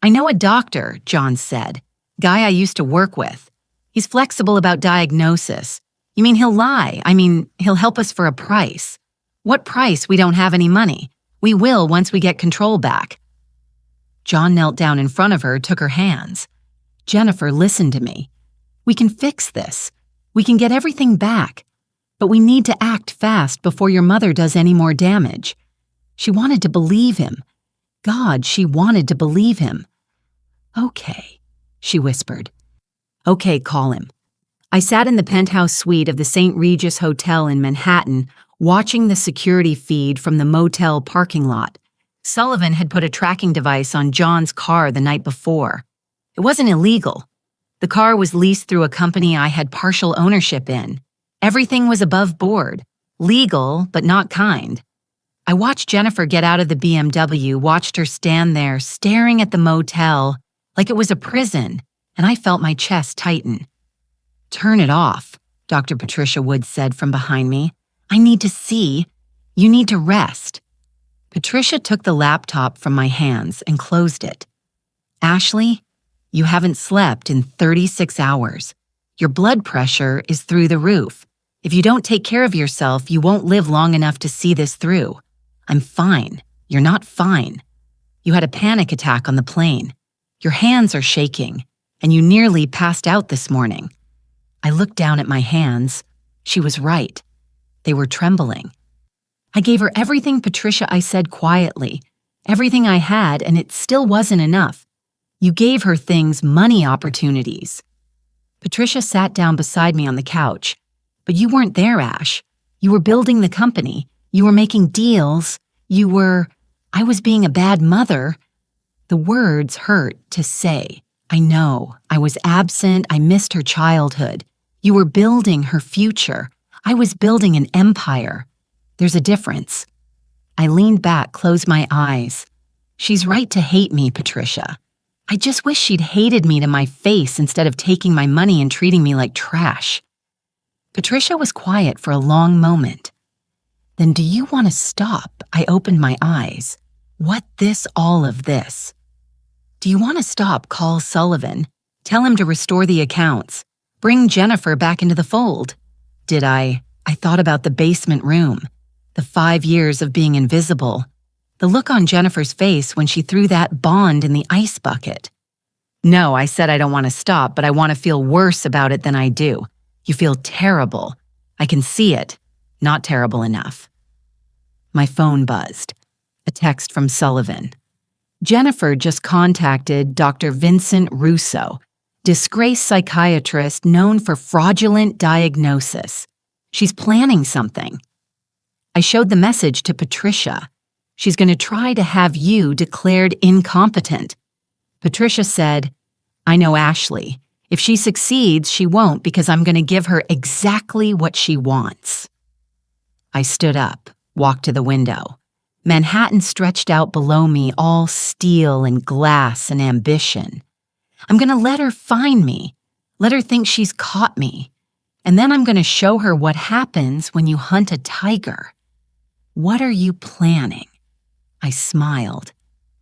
I know a doctor, John said, guy I used to work with. He's flexible about diagnosis. You mean he'll lie? He'll help us for a price. What price? We don't have any money. We will once we get control back. John knelt down in front of her, took her hands. Jennifer, listen to me. We can fix this. We can get everything back. But we need to act fast before your mother does any more damage. She wanted to believe him. God, she wanted to believe him. Okay, she whispered. Okay, call him. I sat in the penthouse suite of the St. Regis Hotel in Manhattan, watching the security feed from the motel parking lot. Sullivan had put a tracking device on John's car the night before. It wasn't illegal. The car was leased through a company I had partial ownership in. Everything was above board, legal but not kind. I watched Jennifer get out of the BMW, watched her stand there staring at the motel like it was a prison, and I felt my chest tighten. Turn it off, Dr. Patricia Wood said from behind me. I need to see. You need to rest. Patricia took the laptop from my hands and closed it. Ashley, you haven't slept in 36 hours. Your blood pressure is through the roof. If you don't take care of yourself, you won't live long enough to see this through. I'm fine. You're not fine. You had a panic attack on the plane. Your hands are shaking, and you nearly passed out this morning. I looked down at my hands. She was right. They were trembling. I gave her everything, Patricia, I said quietly. Everything I had, and it still wasn't enough. You gave her things, money opportunities. Patricia sat down beside me on the couch. But you weren't there, Ash. You were building the company. You were making deals. I was being a bad mother. The words hurt to say. I know. I was absent. I missed her childhood. You were building her future. I was building an empire. There's a difference. I leaned back, closed my eyes. She's right to hate me, Patricia. I just wish she'd hated me to my face instead of taking my money and treating me like trash. Patricia was quiet for a long moment. Then do you want to stop? I opened my eyes. What all of this? Do you want to stop? Call Sullivan. Tell him to restore the accounts. Bring Jennifer back into the fold. Did I thought about the basement room. The 5 years of being invisible. The look on Jennifer's face when she threw that bond in the ice bucket. No, I said I don't want to stop, but I want to feel worse about it than I do. You feel terrible. I can see it. Not terrible enough. My phone buzzed. A text from Sullivan. Jennifer just contacted Dr. Vincent Russo, disgraced psychiatrist known for fraudulent diagnosis. She's planning something. I showed the message to Patricia. She's going to try to have you declared incompetent. Patricia said, I know Ashley. If she succeeds, she won't because I'm going to give her exactly what she wants. I stood up, walked to the window. Manhattan stretched out below me, all steel and glass and ambition. I'm going to let her find me. Let her think she's caught me. And then I'm going to show her what happens when you hunt a tiger. What are you planning?" I smiled.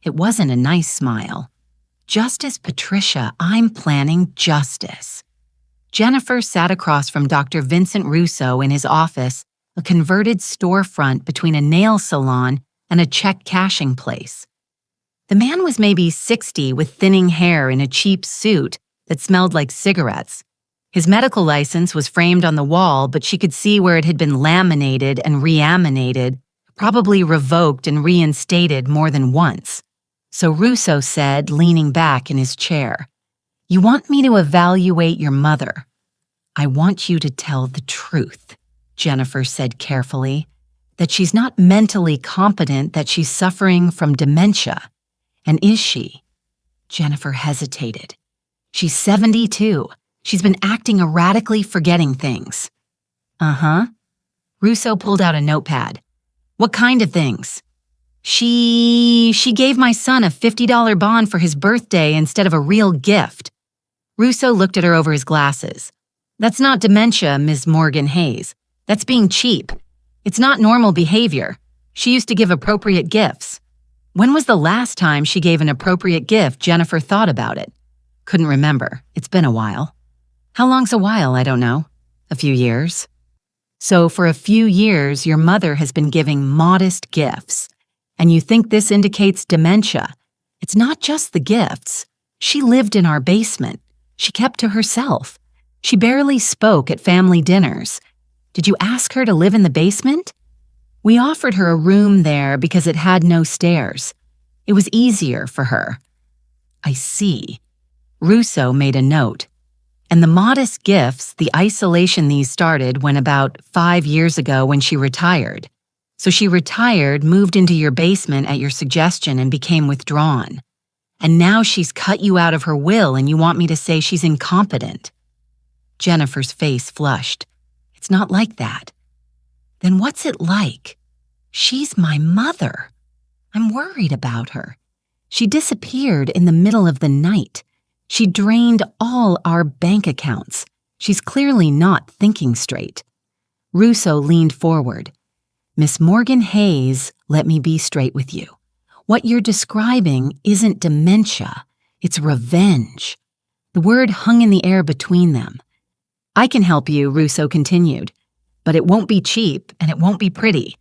It wasn't a nice smile. "Justice, Patricia, I'm planning justice." Jennifer sat across from Dr. Vincent Russo in his office, a converted storefront between a nail salon and a check cashing place. The man was maybe 60 with thinning hair in a cheap suit that smelled like cigarettes. His medical license was framed on the wall, but she could see where it had been laminated and reaminated, probably revoked and reinstated more than once. So Russo said, leaning back in his chair, "You want me to evaluate your mother? I want you to tell the truth," Jennifer said carefully, "that she's not mentally competent, that she's suffering from dementia. And is she?" Jennifer hesitated. "She's 72. She's been acting erratically, forgetting things." "Uh-huh." Russo pulled out a notepad. "What kind of things?" She gave my son a $50 bond for his birthday instead of a real gift." Russo looked at her over his glasses. "That's not dementia, Ms. Morgan Hayes. That's being cheap. It's not normal behavior. She used to give appropriate gifts." When was the last time she gave an appropriate gift? Jennifer thought about it. Couldn't remember. It's been a while. How long's a while? I don't know. A few years. So for a few years, your mother has been giving modest gifts. And you think this indicates dementia. It's not just the gifts. She lived in our basement. She kept to herself. She barely spoke at family dinners. Did you ask her to live in the basement? We offered her a room there because it had no stairs. It was easier for her. I see. Russo made a note. And the modest gifts, the isolation these started when about 5 years ago when she retired. So she retired, moved into your basement at your suggestion and became withdrawn. And now she's cut you out of her will and you want me to say she's incompetent. Jennifer's face flushed. It's not like that. Then what's it like? She's my mother. I'm worried about her. She disappeared in the middle of the night. She drained all our bank accounts. She's clearly not thinking straight. Russo leaned forward. Miss Morgan Hayes, let me be straight with you. What you're describing isn't dementia. It's revenge. The word hung in the air between them. I can help you, Russo continued. But it won't be cheap and it won't be pretty.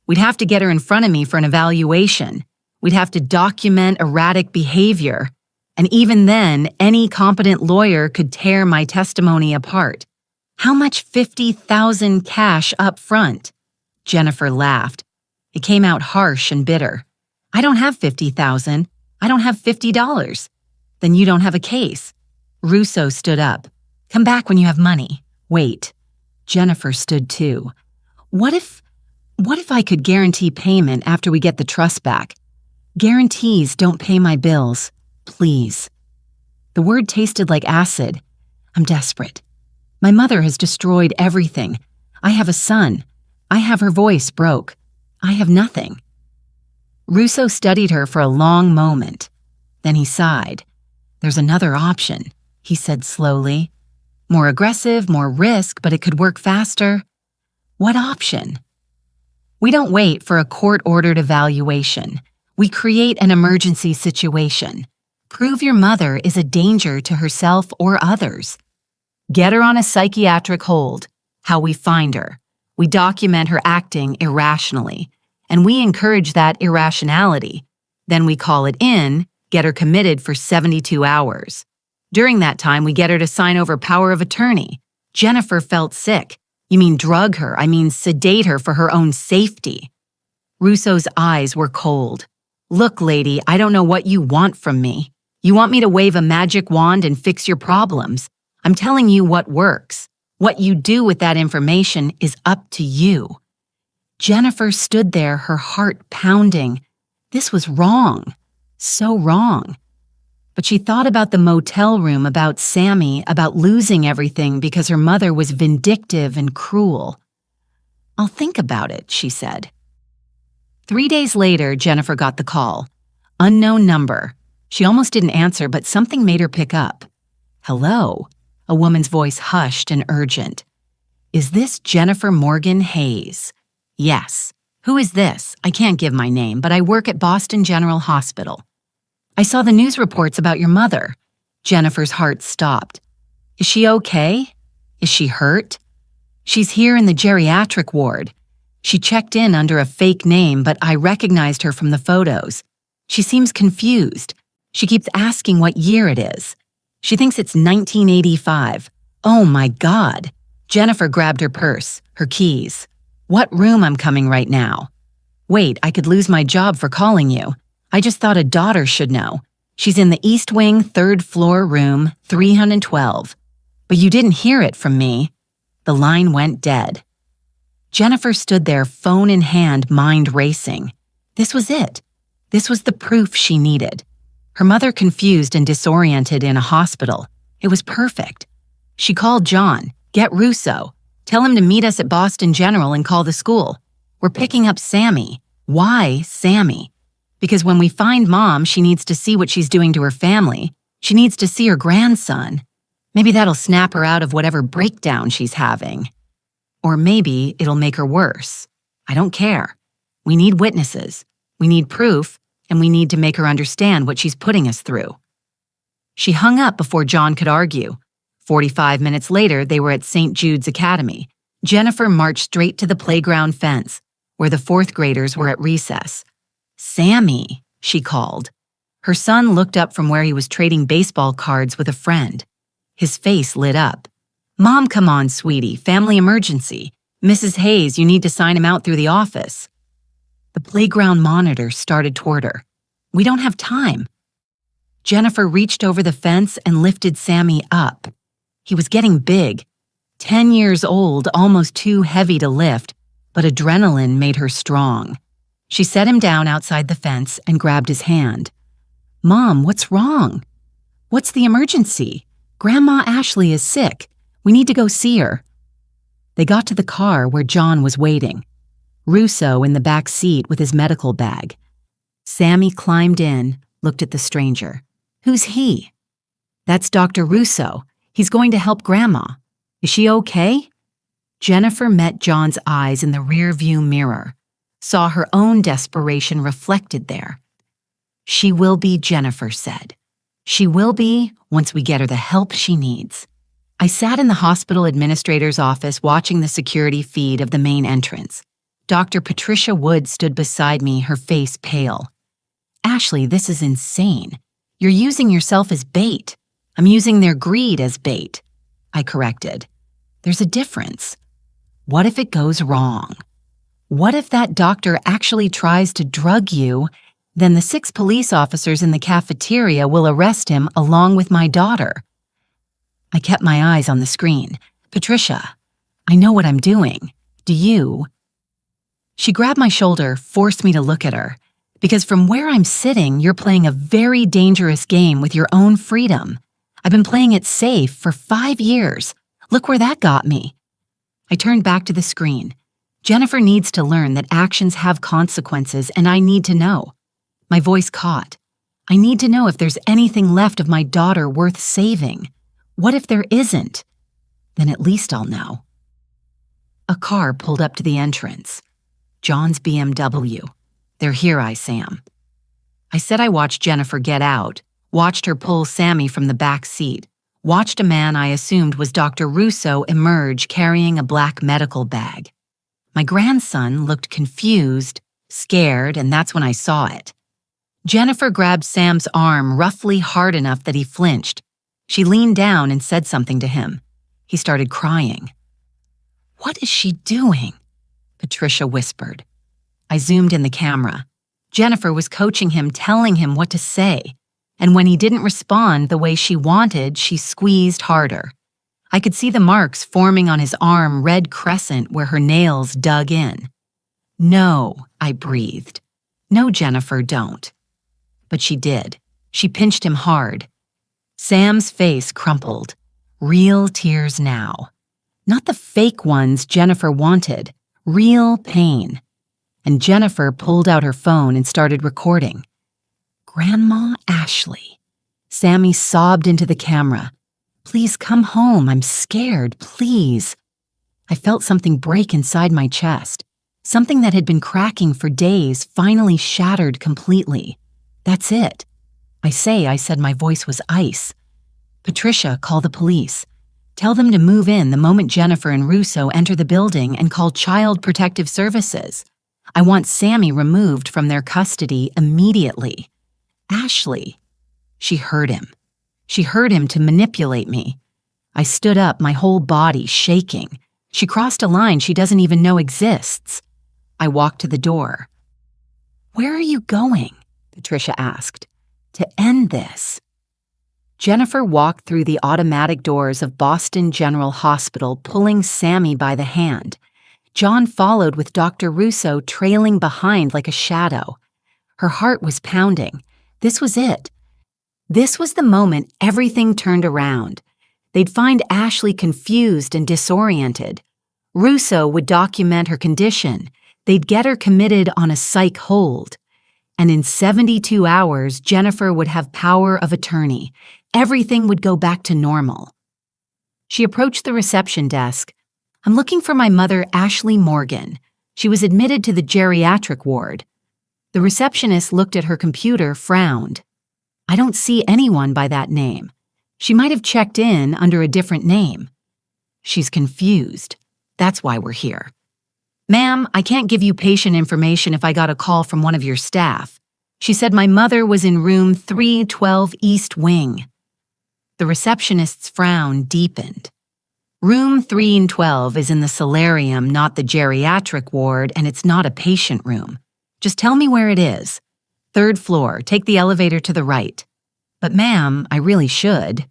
We'd have to get her in front of me for an evaluation. We'd have to document erratic behavior. And even then, any competent lawyer could tear my testimony apart. How much? $50,000 cash up front? Jennifer laughed. It came out harsh and bitter. I don't have $50,000. I don't have $50. Then you don't have a case. Russo stood up. Come back when you have money. Wait. Jennifer stood too. What if I could guarantee payment after we get the trust back? Guarantees don't pay my bills. Please. The word tasted like acid. I'm desperate. My mother has destroyed everything. I have a son. I have her voice broke. I have nothing. Russo studied her for a long moment. Then he sighed. There's another option, he said slowly. More aggressive, more risk, but it could work faster. What option? We don't wait for a court-ordered evaluation. We create an emergency situation. Prove your mother is a danger to herself or others. Get her on a psychiatric hold. How we find her. We document her acting irrationally, and we encourage that irrationality. Then we call it in, get her committed for 72 hours. During that time, we get her to sign over power of attorney. Jennifer felt sick. You mean drug her? I mean sedate her for her own safety. Russo's eyes were cold. Look, lady, I don't know what you want from me. You want me to wave a magic wand and fix your problems. I'm telling you what works. What you do with that information is up to you. Jennifer stood there, her heart pounding. This was wrong. So wrong. But she thought about the motel room, about Sammy, about losing everything because her mother was vindictive and cruel. I'll think about it, she said. 3 days later, Jennifer got the call. Unknown number. She almost didn't answer, but something made her pick up. Hello? A woman's voice hushed and urgent. Is this Jennifer Morgan Hayes? Yes. Who is this? I can't give my name, but I work at Boston General Hospital. I saw the news reports about your mother. Jennifer's heart stopped. Is she okay? Is she hurt? She's here in the geriatric ward. She checked in under a fake name, but I recognized her from the photos. She seems confused. She keeps asking what year it is. She thinks it's 1985. Oh my God. Jennifer grabbed her purse, her keys. What room I'm coming right now? Wait, I could lose my job for calling you. I just thought a daughter should know. She's in the East Wing, 3rd floor, room 312. But you didn't hear it from me. The line went dead. Jennifer stood there, phone in hand, mind racing. This was it. This was the proof she needed. Her mother confused and disoriented in a hospital. It was perfect. She called John. Get Russo. Tell him to meet us at Boston General and call the school. We're picking up Sammy. Why Sammy? Because when we find Mom, she needs to see what she's doing to her family. She needs to see her grandson. Maybe that'll snap her out of whatever breakdown she's having. Or maybe it'll make her worse. I don't care. We need witnesses. We need proof, and we need to make her understand what she's putting us through. She hung up before John could argue. 45 minutes later, they were at St. Jude's Academy. Jennifer marched straight to the playground fence, where the 4th graders were at recess. Sammy, she called. Her son looked up from where he was trading baseball cards with a friend. His face lit up. Mom, come on, sweetie, family emergency. Mrs. Hayes, you need to sign him out through the office. The playground monitor started toward her. We don't have time. Jennifer reached over the fence and lifted Sammy up. He was getting big, 10 years old, almost too heavy to lift, but adrenaline made her strong. She set him down outside the fence and grabbed his hand. Mom, what's wrong? What's the emergency? Grandma Ashley is sick. We need to go see her. They got to the car where John was waiting. Russo in the back seat with his medical bag. Sammy climbed in, looked at the stranger. Who's he? That's Dr. Russo. He's going to help Grandma. Is she okay? Jennifer met John's eyes in the rearview mirror, saw her own desperation reflected there. She will be, Jennifer said. She will be once we get her the help she needs. I sat in the hospital administrator's office watching the security feed of the main entrance. Dr. Patricia Wood stood beside me, her face pale. Ashley, this is insane. You're using yourself as bait. I'm using their greed as bait. I corrected. There's a difference. What if it goes wrong? What if that doctor actually tries to drug you? Then the 6 police officers in the cafeteria will arrest him along with my daughter. I kept my eyes on the screen. Patricia, I know what I'm doing. Do you? She grabbed my shoulder, forced me to look at her. Because from where I'm sitting, you're playing a very dangerous game with your own freedom. I've been playing it safe for 5 years. Look where that got me. I turned back to the screen. Jennifer needs to learn that actions have consequences, and I need to know. My voice caught. I need to know if there's anything left of my daughter worth saving. What if there isn't? Then at least I'll know. A car pulled up to the entrance. John's BMW. They're here, Sam. I said I watched Jennifer get out, watched her pull Sammy from the back seat, watched a man I assumed was Dr. Russo emerge carrying a black medical bag. My grandson looked confused, scared, and that's when I saw it. Jennifer grabbed Sam's arm roughly hard enough that he flinched. She leaned down and said something to him. He started crying. What is she doing? Patricia whispered. I zoomed in the camera. Jennifer was coaching him, telling him what to say. And when he didn't respond the way she wanted, she squeezed harder. I could see the marks forming on his arm, red crescent where her nails dug in. No, I breathed. No, Jennifer, don't. But she did. She pinched him hard. Sam's face crumpled. Real tears now. Not the fake ones Jennifer wanted. Real pain. And Jennifer pulled out her phone and started recording. Grandma Ashley. Sammy sobbed into the camera. Please come home. I'm scared, please. I felt something break inside my chest. Something that had been cracking for days finally shattered completely. That's it. I said my voice was ice. Patricia, call the police. Tell them to move in the moment Jennifer and Russo enter the building and call Child Protective Services. I want Sammy removed from their custody immediately. Ashley. She heard him. She heard him to manipulate me. I stood up, my whole body shaking. She crossed a line she doesn't even know exists. I walked to the door. Where are you going? Patricia asked. To end this. Jennifer walked through the automatic doors of Boston General Hospital, pulling Sammy by the hand. John followed with Dr. Russo trailing behind like a shadow. Her heart was pounding. This was it. This was the moment everything turned around. They'd find Ashley confused and disoriented. Russo would document her condition. They'd get her committed on a psych hold. And in 72 hours, Jennifer would have power of attorney. Everything would go back to normal. She approached the reception desk. I'm looking for my mother, Ashley Morgan. She was admitted to the geriatric ward. The receptionist looked at her computer, frowned. I don't see anyone by that name. She might have checked in under a different name. She's confused. That's why we're here. Ma'am, I can't give you patient information if I got a call from one of your staff. She said my mother was in room 312 East Wing. The receptionist's frown deepened. Room 312 is in the solarium, not the geriatric ward, and it's not a patient room. Just tell me where it is. 3rd floor, take the elevator to the right. But ma'am, I really should.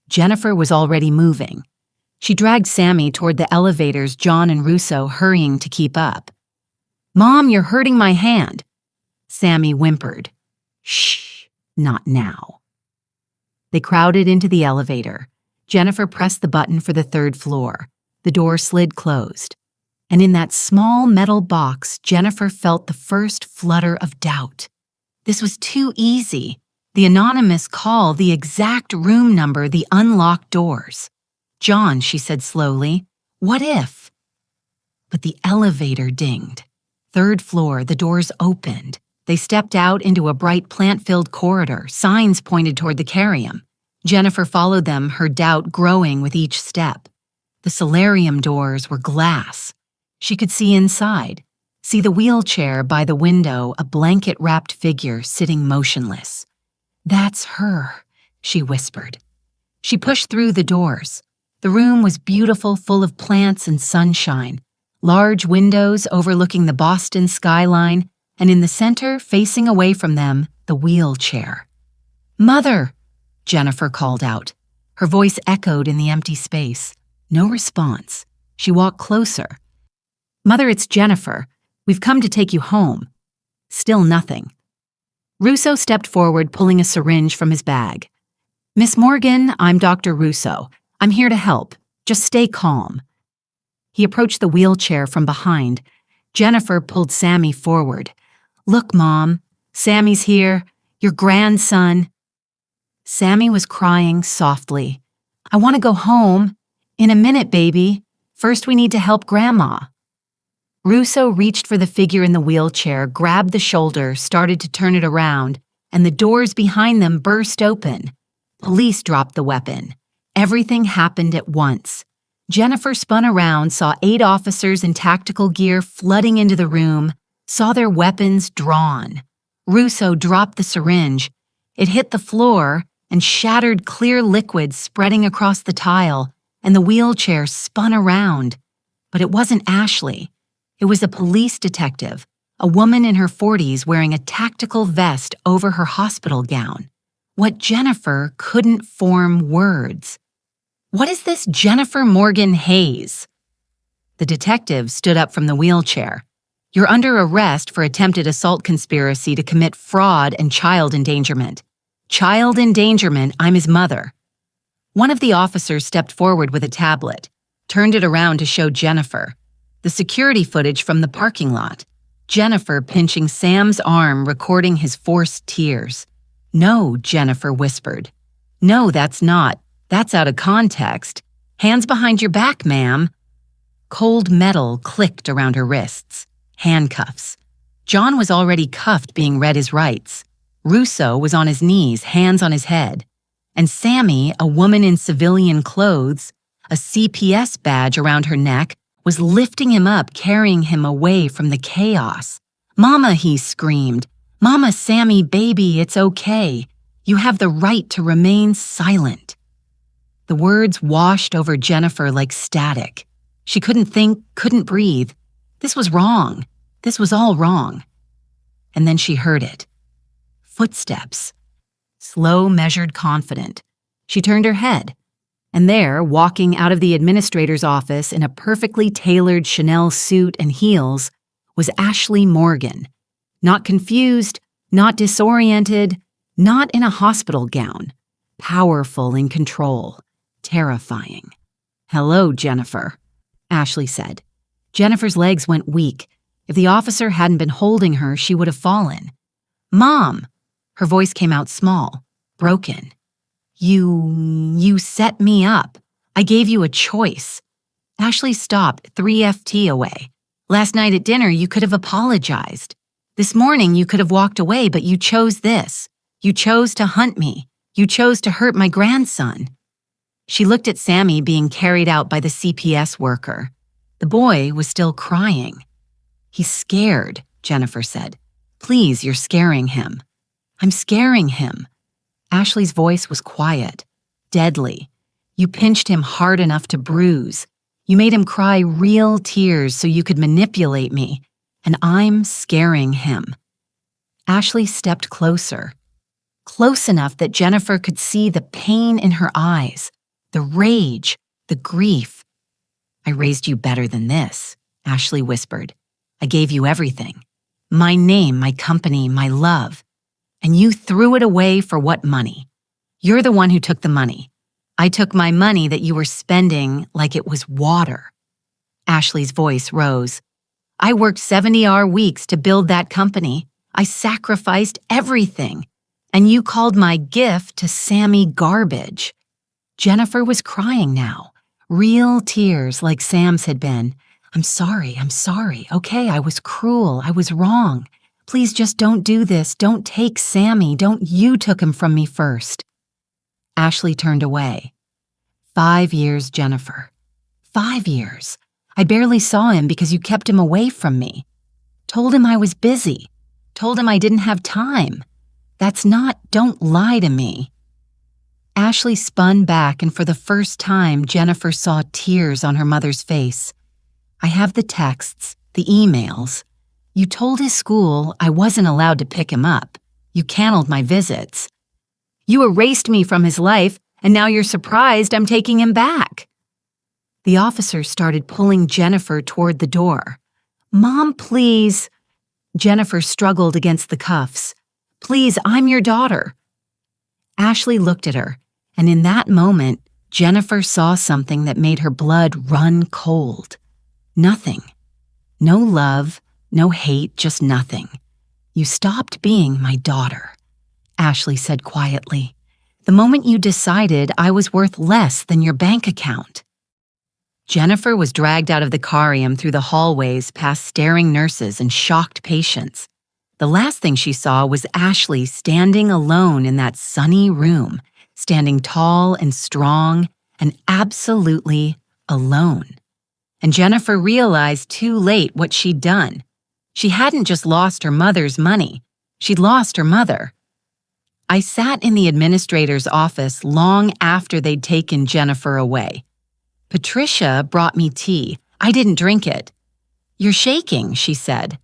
Jennifer was already moving. She dragged Sammy toward the elevators, John and Russo hurrying to keep up. Mom, you're hurting my hand. Sammy whimpered. Shh, not now. They crowded into the elevator. Jennifer pressed the button for the 3rd floor. The door slid closed. And in that small metal box, Jennifer felt the first flutter of doubt. This was too easy. The anonymous call, the exact room number, the unlocked doors. John, she said slowly, what if? But the elevator dinged. 3rd floor, the doors opened. They stepped out into a bright plant-filled corridor. Signs pointed toward the carium. Jennifer followed them, her doubt growing with each step. The solarium doors were glass. She could see inside, see the wheelchair by the window, a blanket-wrapped figure sitting motionless. That's her, she whispered. She pushed through the doors. The room was beautiful, full of plants and sunshine. Large windows overlooking the Boston skyline, and in the center, facing away from them, the wheelchair. Mother! Jennifer called out. Her voice echoed in the empty space. No response. She walked closer. Mother, it's Jennifer. We've come to take you home. Still nothing. Russo stepped forward, pulling a syringe from his bag. Miss Morgan, I'm Dr. Russo. I'm here to help. Just stay calm. He approached the wheelchair from behind. Jennifer pulled Sammy forward. Look, Mom. Sammy's here. Your grandson. Sammy was crying softly. I want to go home. In a minute, baby. First, we need to help Grandma. Russo reached for the figure in the wheelchair, grabbed the shoulder, started to turn it around, and the doors behind them burst open. Police dropped the weapon. Everything happened at once. Jennifer spun around, saw 8 officers in tactical gear flooding into the room, saw their weapons drawn. Russo dropped the syringe. It hit the floor and shattered clear liquid spreading across the tile, and the wheelchair spun around. But it wasn't Ashley. It was a police detective, a woman in her 40s wearing a tactical vest over her hospital gown. What Jennifer couldn't form words. What is this Jennifer Morgan Hayes? The detective stood up from the wheelchair. You're under arrest for attempted assault conspiracy to commit fraud and child endangerment. Child endangerment, I'm his mother. One of the officers stepped forward with a tablet, turned it around to show Jennifer. The security footage from the parking lot. Jennifer pinching Sam's arm, recording his forced tears. No, Jennifer whispered. No, that's not. That's out of context. Hands behind your back, ma'am. Cold metal clicked around her wrists. Handcuffs. John was already cuffed, being read his rights. Russo was on his knees, hands on his head. And Sammy, a woman in civilian clothes, a CPS badge around her neck, was lifting him up, carrying him away from the chaos. "Mama," he screamed. "Mama, Sammy, baby, it's okay. You have the right to remain silent." The words washed over Jennifer like static. She couldn't think, couldn't breathe. This was wrong. This was all wrong. And then she heard it. Footsteps. Slow, measured, confident. She turned her head. And there, walking out of the administrator's office in a perfectly tailored Chanel suit and heels, was Ashley Morgan. Not confused, not disoriented, not in a hospital gown. Powerful, in control. Terrifying. "Hello, Jennifer," Ashley said. Jennifer's legs went weak. If the officer hadn't been holding her, she would have fallen. "Mom!" Her voice came out small, broken. You set me up. I gave you a choice." Ashley stopped 3 FT away. "Last night at dinner, you could have apologized. This morning, you could have walked away, but you chose this. You chose to hunt me. You chose to hurt my grandson." She looked at Sammy being carried out by the CPS worker. The boy was still crying. "He's scared," Jennifer said. "Please, you're scaring him." "I'm scaring him." Ashley's voice was quiet, deadly. "You pinched him hard enough to bruise. You made him cry real tears so you could manipulate me, and I'm scaring him." Ashley stepped closer, close enough that Jennifer could see the pain in her eyes, the rage, the grief. "I raised you better than this," Ashley whispered. "I gave you everything. My name, my company, my love. And you threw it away for what money? You're the one who took the money. I took my money that you were spending like it was water." Ashley's voice rose. "I worked 70-hour weeks to build that company. I sacrificed everything. And you called my gift to Sammy garbage." Jennifer was crying now, real tears like Sam's had been. I'm sorry. Okay, I was cruel. I was wrong. Please just don't do this. Don't take Sammy. Don't you took him from me first." Ashley turned away. 5 years, Jennifer. 5 years. I barely saw him because you kept him away from me. Told him I was busy. Told him I didn't have time. Don't lie to me. Ashley spun back, and for the first time, Jennifer saw tears on her mother's face. "I have the texts, the emails. You told his school I wasn't allowed to pick him up. You canceled my visits. You erased me from his life, and now you're surprised I'm taking him back." The officer started pulling Jennifer toward the door. "Mom, please." Jennifer struggled against the cuffs. "Please, I'm your daughter." Ashley looked at her, and in that moment, Jennifer saw something that made her blood run cold. Nothing. No love. No hate, just nothing. "You stopped being my daughter," Ashley said quietly. "The moment you decided I was worth less than your bank account." Jennifer was dragged out of the carium through the hallways past staring nurses and shocked patients. The last thing she saw was Ashley standing alone in that sunny room, standing tall and strong and absolutely alone. And Jennifer realized too late what she'd done. She hadn't just lost her mother's money. She'd lost her mother. I sat in the administrator's office long after they'd taken Jennifer away. Patricia brought me tea. I didn't drink it. "You're shaking," she said.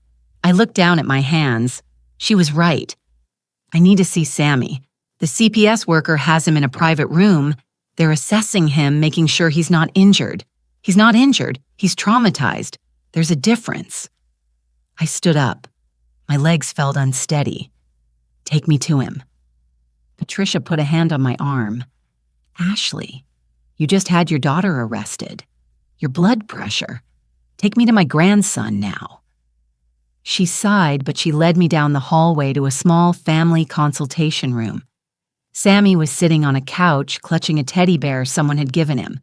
I looked down at my hands. She was right. "I need to see Sammy. The CPS worker has him in a private room. They're assessing him, making sure he's not injured. He's not injured. He's traumatized. There's a difference." I stood up. My legs felt unsteady. "Take me to him." Patricia put a hand on my arm. "Ashley, you just had your daughter arrested. Your blood pressure. Take me to my grandson now." She sighed, but she led me down the hallway to a small family consultation room. Sammy was sitting on a couch, clutching a teddy bear someone had given him.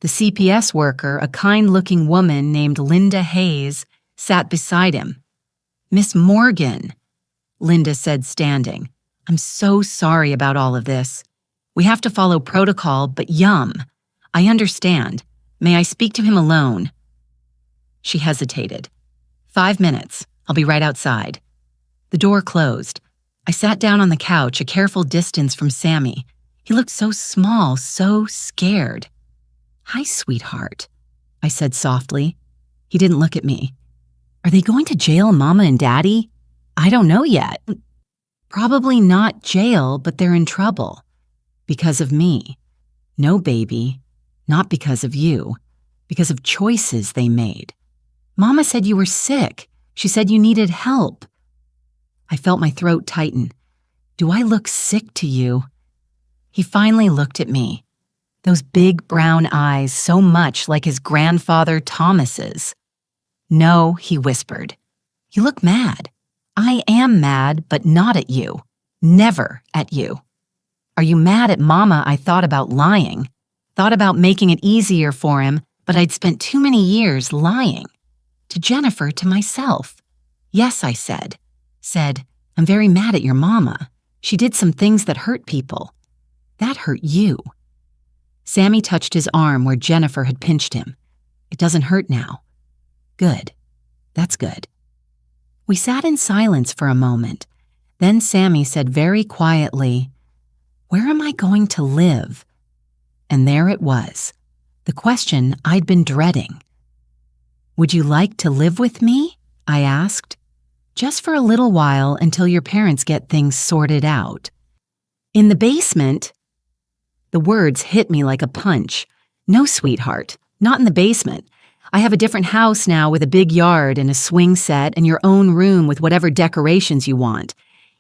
The CPS worker, a kind-looking woman named Linda Hayes, sat beside him. "Miss Morgan," Linda said, standing. "I'm so sorry about all of this. We have to follow protocol, but yum. I understand. May I speak to him alone?" She hesitated. 5 minutes. I'll be right outside." The door closed. I sat down on the couch, a careful distance from Sammy. He looked so small, so scared. "Hi, sweetheart," I said softly. He didn't look at me. "Are they going to jail Mama and Daddy?" "I don't know yet." "Probably not jail, but they're in trouble. Because of me." "No, baby. Not because of you. Because of choices they made. Mama said you were sick. She said you needed help." I felt my throat tighten. "Do I look sick to you?" He finally looked at me. Those big brown eyes, so much like his grandfather Thomas's. "No," he whispered. "You look mad." "I am mad, but not at you. Never at you." "Are you mad at Mama I thought about lying? Thought about making it easier for him, but I'd spent too many years lying. To Jennifer, to myself." "Yes," I said. Said, "I'm very mad at your Mama. She did some things that hurt people. That hurt you." Sammy touched his arm where Jennifer had pinched him. "It doesn't hurt now." "Good. That's good." We sat in silence for a moment. Then Sammy said very quietly, "Where am I going to live?" And there it was, the question I'd been dreading. "Would you like to live with me?" I asked. "Just for a little while until your parents get things sorted out." "In the basement?" The words hit me like a punch. "No, sweetheart, not in the basement. I have a different house now with a big yard and a swing set and your own room with whatever decorations you want.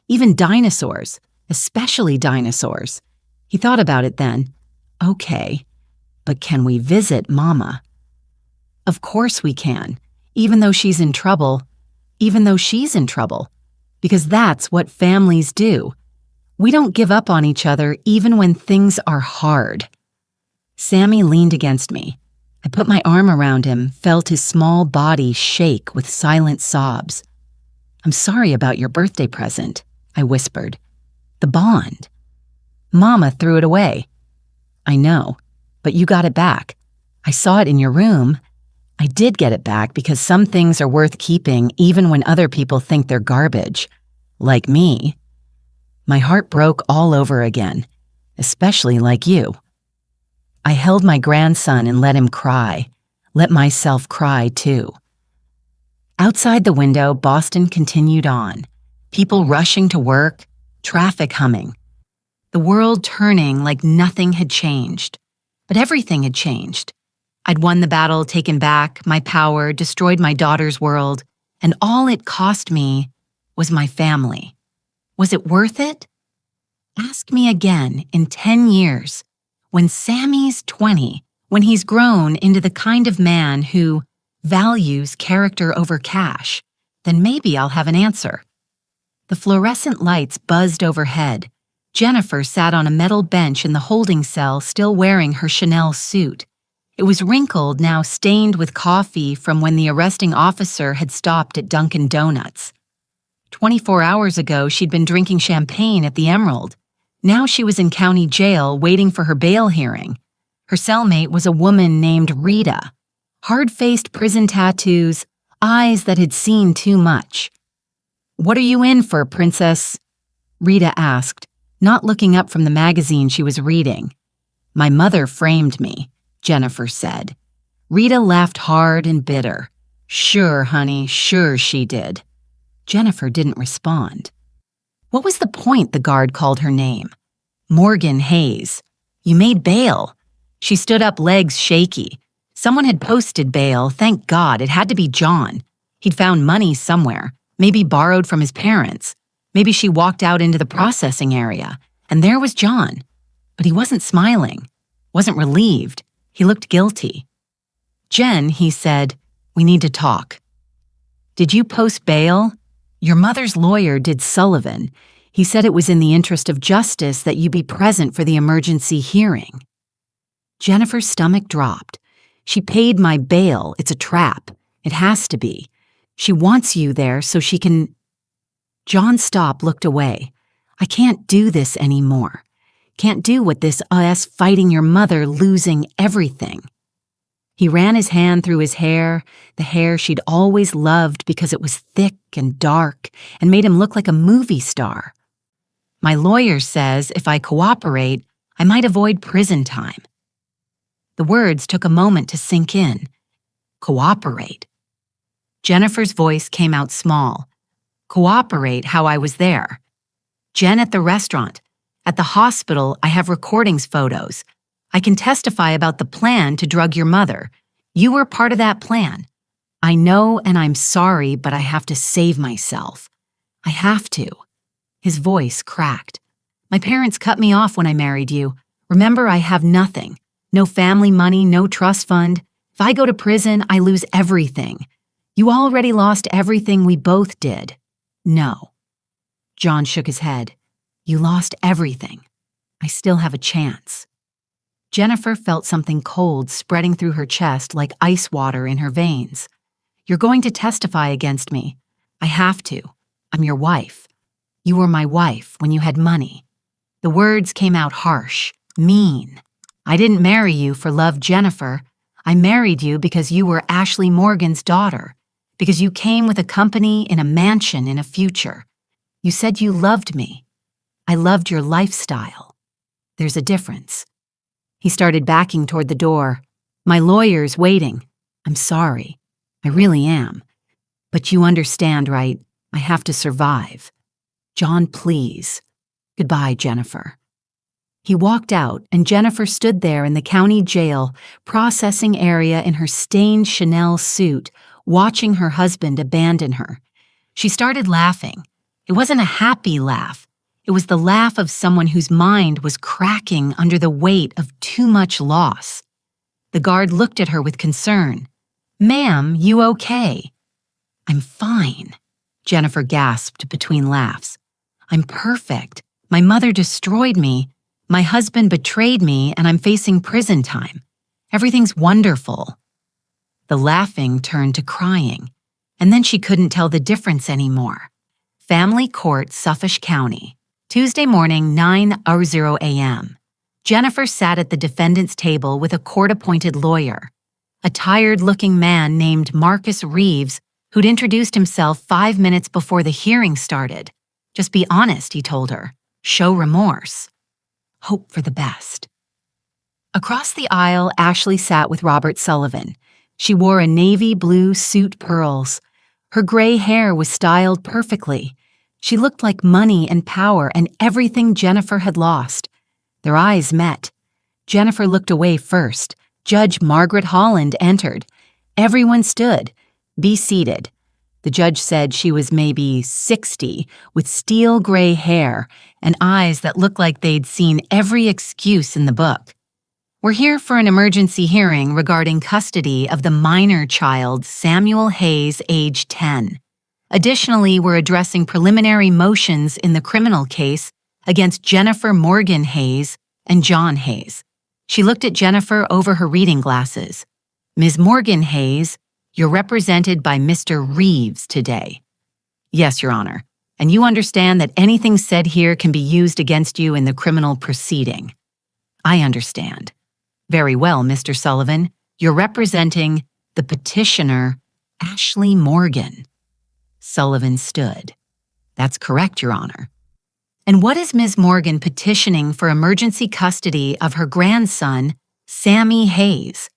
Even dinosaurs, especially dinosaurs." He thought about it then. "Okay, but can we visit Mama?" "Of course we can, even though she's in trouble, because that's what families do. We don't give up on each other even when things are hard." Sammy leaned against me. I put my arm around him, felt his small body shake with silent sobs. "I'm sorry about your birthday present," I whispered. "The bond." "Mama threw it away." "I know, but you got it back. I saw it in your room." I did get it back because some things are worth keeping even when other people think they're garbage. Like me. My heart broke all over again, especially like you. I held my grandson and let him cry, let myself cry too. Outside the window, Boston continued on, people rushing to work, traffic humming. The world turning like nothing had changed, but everything had changed. I'd won the battle, taken back my power, destroyed my daughter's world, and all it cost me was my family. Was it worth it? Ask me again in 10 years, when Sammy's 20, when he's grown into the kind of man who values character over cash, then maybe I'll have an answer. The fluorescent lights buzzed overhead. Jennifer sat on a metal bench in the holding cell, still wearing her Chanel suit. It was wrinkled, now stained with coffee from when the arresting officer had stopped at Dunkin' Donuts. 24 hours ago, she'd been drinking champagne at the Emerald. Now she was in county jail waiting for her bail hearing. Her cellmate was a woman named Rita. Hard-faced prison tattoos, eyes that had seen too much. "What are you in for, princess?" Rita asked, not looking up from the magazine she was reading. "My mother framed me," Jennifer said. Rita laughed hard and bitter. "Sure, honey, sure she did." Jennifer didn't respond. What was the point the guard called her name? Morgan Hayes. "You made bail." She stood up, legs shaky. Someone had posted bail, thank God, it had to be John. He'd found money somewhere, maybe borrowed from his parents. Maybe she walked out into the processing area, and there was John. But he wasn't smiling, wasn't relieved. He looked guilty. "Jen," he said, "we need to talk." "Did you post bail?" "Your mother's lawyer did, Sullivan. He said it was in the interest of justice that you be present for the emergency hearing." Jennifer's stomach dropped. She paid my bail. It's a trap. It has to be. She wants you there so she can... John stopped, looked away. I can't do this anymore. Can't do what this us fighting your mother, losing everything. He ran his hand through his hair, the hair she'd always loved because it was thick and dark and made him look like a movie star. My lawyer says if I cooperate, I might avoid prison time. The words took a moment to sink in. Cooperate. Jennifer's voice came out small. Cooperate how I was there. Jen at the restaurant. At the hospital, I have recordings photos. I can testify about the plan to drug your mother. You were part of that plan. I know and I'm sorry, but I have to save myself. I have to. His voice cracked. My parents cut me off when I married you. Remember, I have nothing. No family money, no trust fund. If I go to prison, I lose everything. You already lost everything we both did. No. John shook his head. You lost everything. I still have a chance. Jennifer felt something cold spreading through her chest like ice water in her veins. You're going to testify against me. I have to. I'm your wife. You were my wife when you had money. The words came out harsh, mean. I didn't marry you for love, Jennifer. I married you because you were Ashley Morgan's daughter, because you came with a company in a mansion in a future. You said you loved me. I loved your lifestyle. There's a difference. He started backing toward the door. My lawyer's waiting. I'm sorry. I really am. But you understand, right? I have to survive. John, please. Goodbye, Jennifer. He walked out, and Jennifer stood there in the county jail, processing area in her stained Chanel suit, watching her husband abandon her. She started laughing. It wasn't a happy laugh. It was the laugh of someone whose mind was cracking under the weight of too much loss. The guard looked at her with concern. Ma'am, you okay? I'm fine, Jennifer gasped between laughs. I'm perfect. My mother destroyed me. My husband betrayed me, and I'm facing prison time. Everything's wonderful. The laughing turned to crying, and then she couldn't tell the difference anymore. Family Court, Suffolk County. Tuesday morning, 9:00 a.m. Jennifer sat at the defendant's table with a court-appointed lawyer, a tired-looking man named Marcus Reeves, who'd introduced himself 5 minutes before the hearing started. Just be honest, he told her. Show remorse. Hope for the best. Across the aisle, Ashley sat with Robert Sullivan. She wore a navy blue suit pearls. Her gray hair was styled perfectly. She looked like money and power and everything Jennifer had lost. Their eyes met. Jennifer looked away first. Judge Margaret Holland entered. Everyone stood. Be seated. The judge said she was maybe 60, with steel gray hair and eyes that looked like they'd seen every excuse in the book. We're here for an emergency hearing regarding custody of the minor child, Samuel Hayes, age 10. Additionally, we're addressing preliminary motions in the criminal case against Jennifer Morgan Hayes and John Hayes. She looked at Jennifer over her reading glasses. Ms. Morgan Hayes, you're represented by Mr. Reeves today. Yes, Your Honor. And you understand that anything said here can be used against you in the criminal proceeding. I understand. Very well, Mr. Sullivan. You're representing the petitioner, Ashley Morgan. Sullivan stood. That's correct, Your Honor. And what is Ms. Morgan petitioning for emergency custody of her grandson, Sammy Hayes?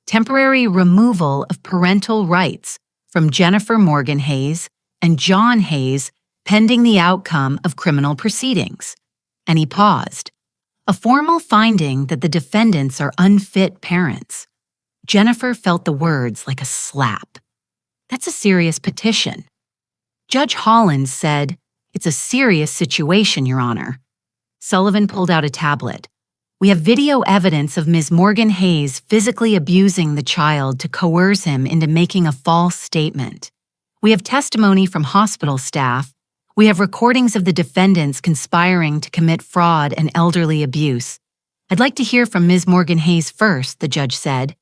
Temporary removal of parental rights from Jennifer Morgan Hayes and John Hayes pending the outcome of criminal proceedings. And he paused. A formal finding that the defendants are unfit parents. Jennifer felt the words like a slap. That's a serious petition. Judge Holland said, It's a serious situation, Your Honor. Sullivan pulled out a tablet. We have video evidence of Ms. Morgan Hayes physically abusing the child to coerce him into making a false statement. We have testimony from hospital staff. We have recordings of the defendants conspiring to commit fraud and elderly abuse. I'd like to hear from Ms. Morgan Hayes first, the judge said.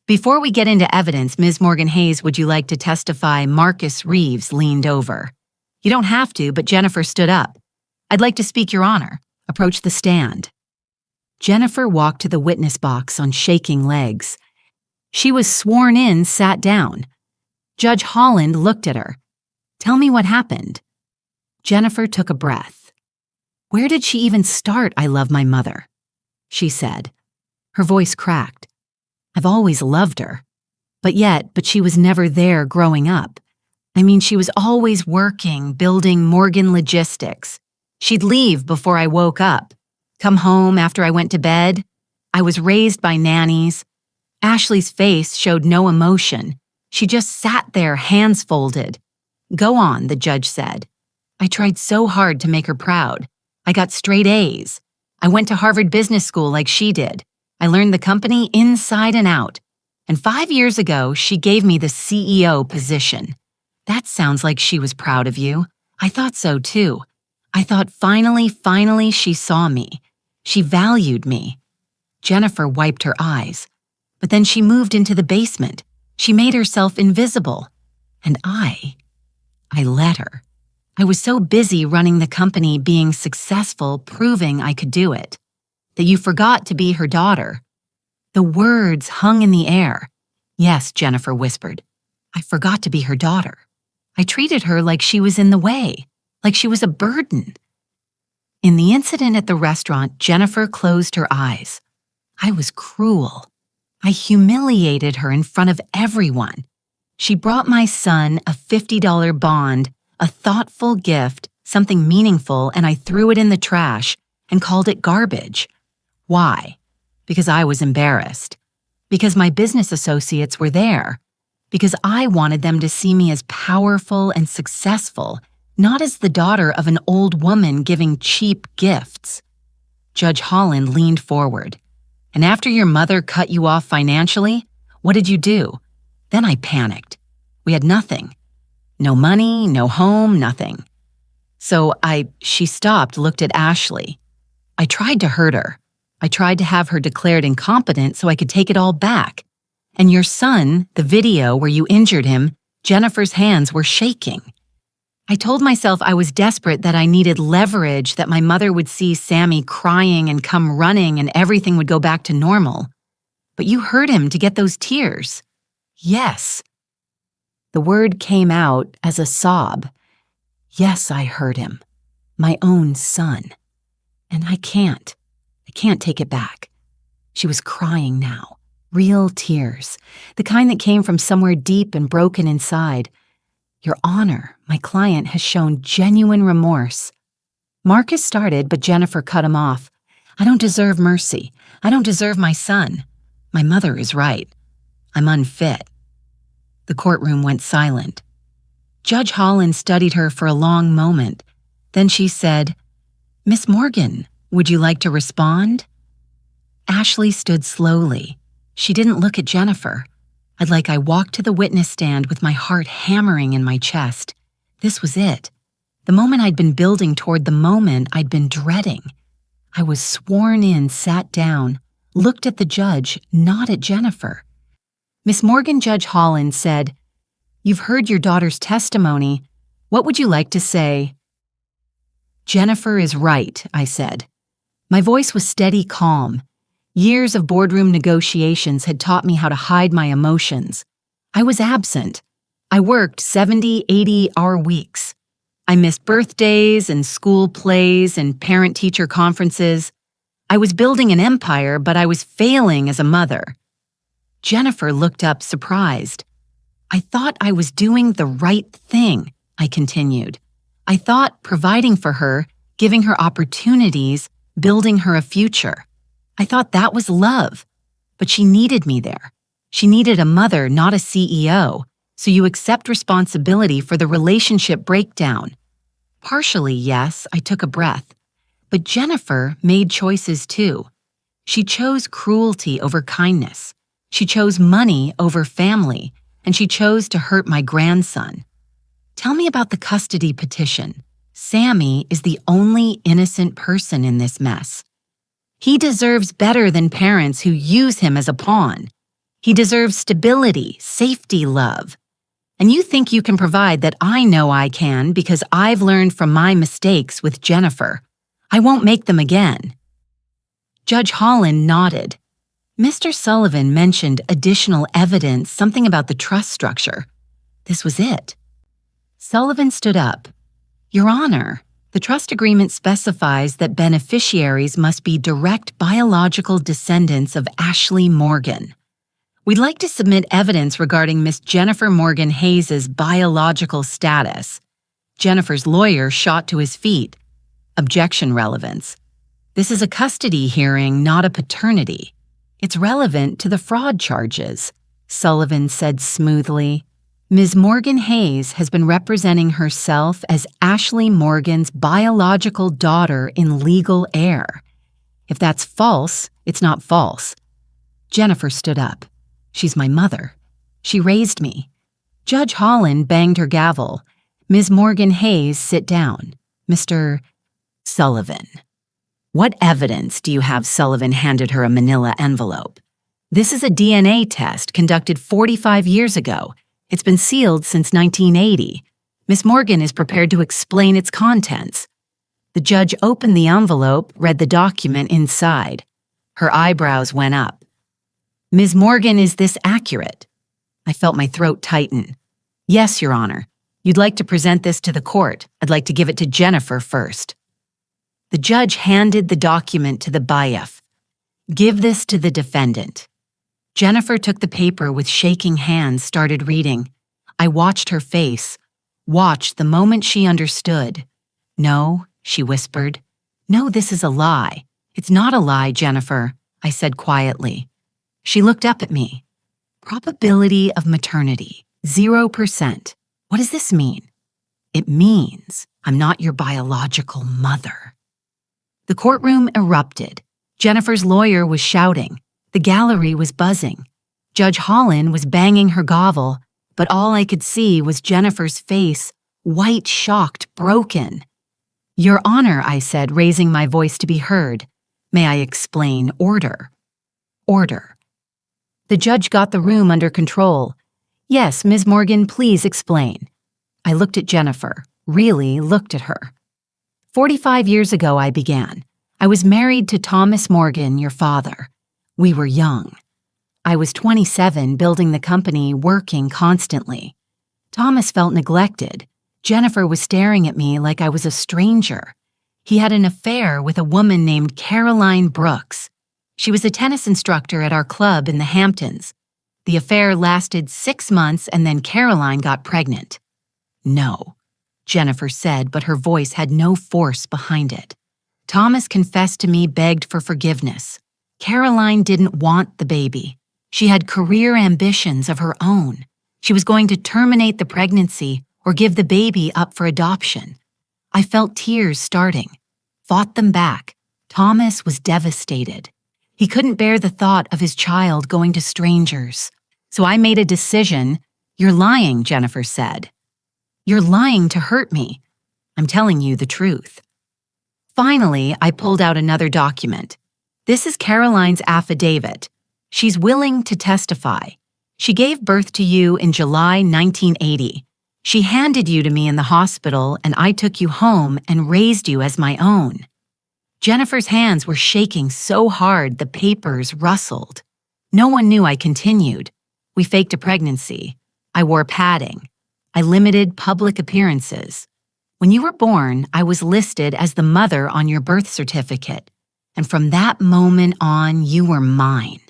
Before we get into evidence, Ms. Morgan Hayes, would you like to testify? Marcus Reeves leaned over. You don't have to, but Jennifer stood up. I'd like to speak, Your Honor. Approach the stand. Jennifer walked to the witness box on shaking legs. She was sworn in, sat down. Judge Holland looked at her. Tell me what happened. Jennifer took a breath. Where did she even start, I love my mother? She said. Her voice cracked. I've always loved her. But she was never there growing up. I mean, she was always working, building Morgan Logistics. She'd leave before I woke up, come home after I went to bed. I was raised by nannies. Ashley's face showed no emotion. She just sat there, hands folded. Go on, the judge said. I tried so hard to make her proud. I got straight A's. I went to Harvard Business School like she did. I learned the company inside and out. And 5 years ago, she gave me the CEO position. That sounds like she was proud of you. I thought so too. I thought finally she saw me. She valued me. Jennifer wiped her eyes. But then she moved into the basement. She made herself invisible. And I let her. I was so busy running the company, being successful, proving I could do it, that you forgot to be her daughter. The words hung in the air. Yes, Jennifer whispered. I forgot to be her daughter. I treated her like she was in the way, like she was a burden. In the incident at the restaurant, Jennifer closed her eyes. I was cruel. I humiliated her in front of everyone. She brought my son a $50 bond, a thoughtful gift, something meaningful, and I threw it in the trash and called it garbage. Why? Because I was embarrassed. Because my business associates were there. Because I wanted them to see me as powerful and successful, not as the daughter of an old woman giving cheap gifts. Judge Holland leaned forward. And after your mother cut you off financially, what did you do? Then I panicked. We had nothing. No money, no home, nothing. So she stopped, looked at Ashley. I tried to hurt her. I tried to have her declared incompetent so I could take it all back. And your son, the video where you injured him, Jennifer's hands were shaking. I told myself I was desperate, that I needed leverage, that my mother would see Sammy crying and come running and everything would go back to normal. But you hurt him to get those tears. Yes. The word came out as a sob. Yes, I hurt him. My own son. And I can't take it back. She was crying now. Real tears. The kind that came from somewhere deep and broken inside. Your Honor, my client has shown genuine remorse. Marcus started, but Jennifer cut him off. I don't deserve mercy. I don't deserve my son. My mother is right. I'm unfit. The courtroom went silent. Judge Holland studied her for a long moment. Then she said, Miss Morgan, would you like to respond? Ashley stood slowly. She didn't look at Jennifer. I walked to the witness stand with my heart hammering in my chest. This was it. The moment I'd been building toward, the moment I'd been dreading. I was sworn in, sat down, looked at the judge, not at Jennifer. Miss Morgan, Judge Holland said, You've heard your daughter's testimony. What would you like to say? Jennifer is right, I said. My voice was steady, calm. Years of boardroom negotiations had taught me how to hide my emotions. I was absent. I worked 70, 80-hour weeks. I missed birthdays and school plays and parent-teacher conferences. I was building an empire, but I was failing as a mother. Jennifer looked up, surprised. I thought I was doing the right thing, I continued. I thought providing for her, giving her opportunities, building her a future. I thought that was love. But she needed me there. She needed a mother, not a CEO. So you accept responsibility for the relationship breakdown. Partially, yes, I took a breath. But Jennifer made choices too. She chose cruelty over kindness. She chose money over family. And she chose to hurt my grandson. Tell me about the custody petition. Sammy is the only innocent person in this mess. He deserves better than parents who use him as a pawn. He deserves stability, safety, love. And you think you can provide that I know I can because I've learned from my mistakes with Jennifer. I won't make them again. Judge Holland nodded. Mr. Sullivan mentioned additional evidence, something about the trust structure. This was it. Sullivan stood up. Your Honor, the trust agreement specifies that beneficiaries must be direct biological descendants of Ashley Morgan. We'd like to submit evidence regarding Miss Jennifer Morgan Hayes' biological status. Jennifer's lawyer shot to his feet. Objection relevance. This is a custody hearing, not a paternity. It's relevant to the fraud charges, Sullivan said smoothly. Ms. Morgan Hayes has been representing herself as Ashley Morgan's biological daughter in legal heir. If that's false, it's not false. Jennifer stood up. She's my mother. She raised me. Judge Holland banged her gavel. Ms. Morgan Hayes, sit down. Mr. Sullivan. What evidence do you have? Sullivan handed her a manila envelope. This is a DNA test conducted 45 years ago. It's been sealed since 1980. Miss Morgan is prepared to explain its contents. The judge opened the envelope, read the document inside. Her eyebrows went up. Ms. Morgan, is this accurate? I felt my throat tighten. Yes, Your Honor. You'd like to present this to the court. I'd like to give it to Jennifer first. The judge handed the document to the bailiff. Give this to the defendant. Jennifer took the paper with shaking hands, started reading. I watched her face, watched the moment she understood. No, she whispered. No, this is a lie. It's not a lie, Jennifer, I said quietly. She looked up at me. Probability of maternity, 0%. What does this mean? It means I'm not your biological mother. The courtroom erupted. Jennifer's lawyer was shouting. The gallery was buzzing. Judge Holland was banging her gavel, but all I could see was Jennifer's face, white, shocked, broken. Your Honor, I said, raising my voice to be heard. May I explain? Order. Order. The judge got the room under control. Yes, Ms. Morgan, please explain. I looked at Jennifer, really looked at her. 45 years ago, I began. I was married to Thomas Morgan, your father. We were young. I was 27, building the company, working constantly. Thomas felt neglected. Jennifer was staring at me like I was a stranger. He had an affair with a woman named Caroline Brooks. She was a tennis instructor at our club in the Hamptons. The affair lasted 6 months and then Caroline got pregnant. No, Jennifer said, but her voice had no force behind it. Thomas confessed to me, begged for forgiveness. Caroline didn't want the baby. She had career ambitions of her own. She was going to terminate the pregnancy or give the baby up for adoption. I felt tears starting, fought them back. Thomas was devastated. He couldn't bear the thought of his child going to strangers. So I made a decision. You're lying, Jennifer said. You're lying to hurt me. I'm telling you the truth. Finally, I pulled out another document. This is Caroline's affidavit. She's willing to testify. She gave birth to you in July 1980. She handed you to me in the hospital and I took you home and raised you as my own. Jennifer's hands were shaking so hard the papers rustled. No one knew I continued. We faked a pregnancy. I wore padding. I limited public appearances. When you were born, I was listed as the mother on your birth certificate. And from that moment on, you were mine.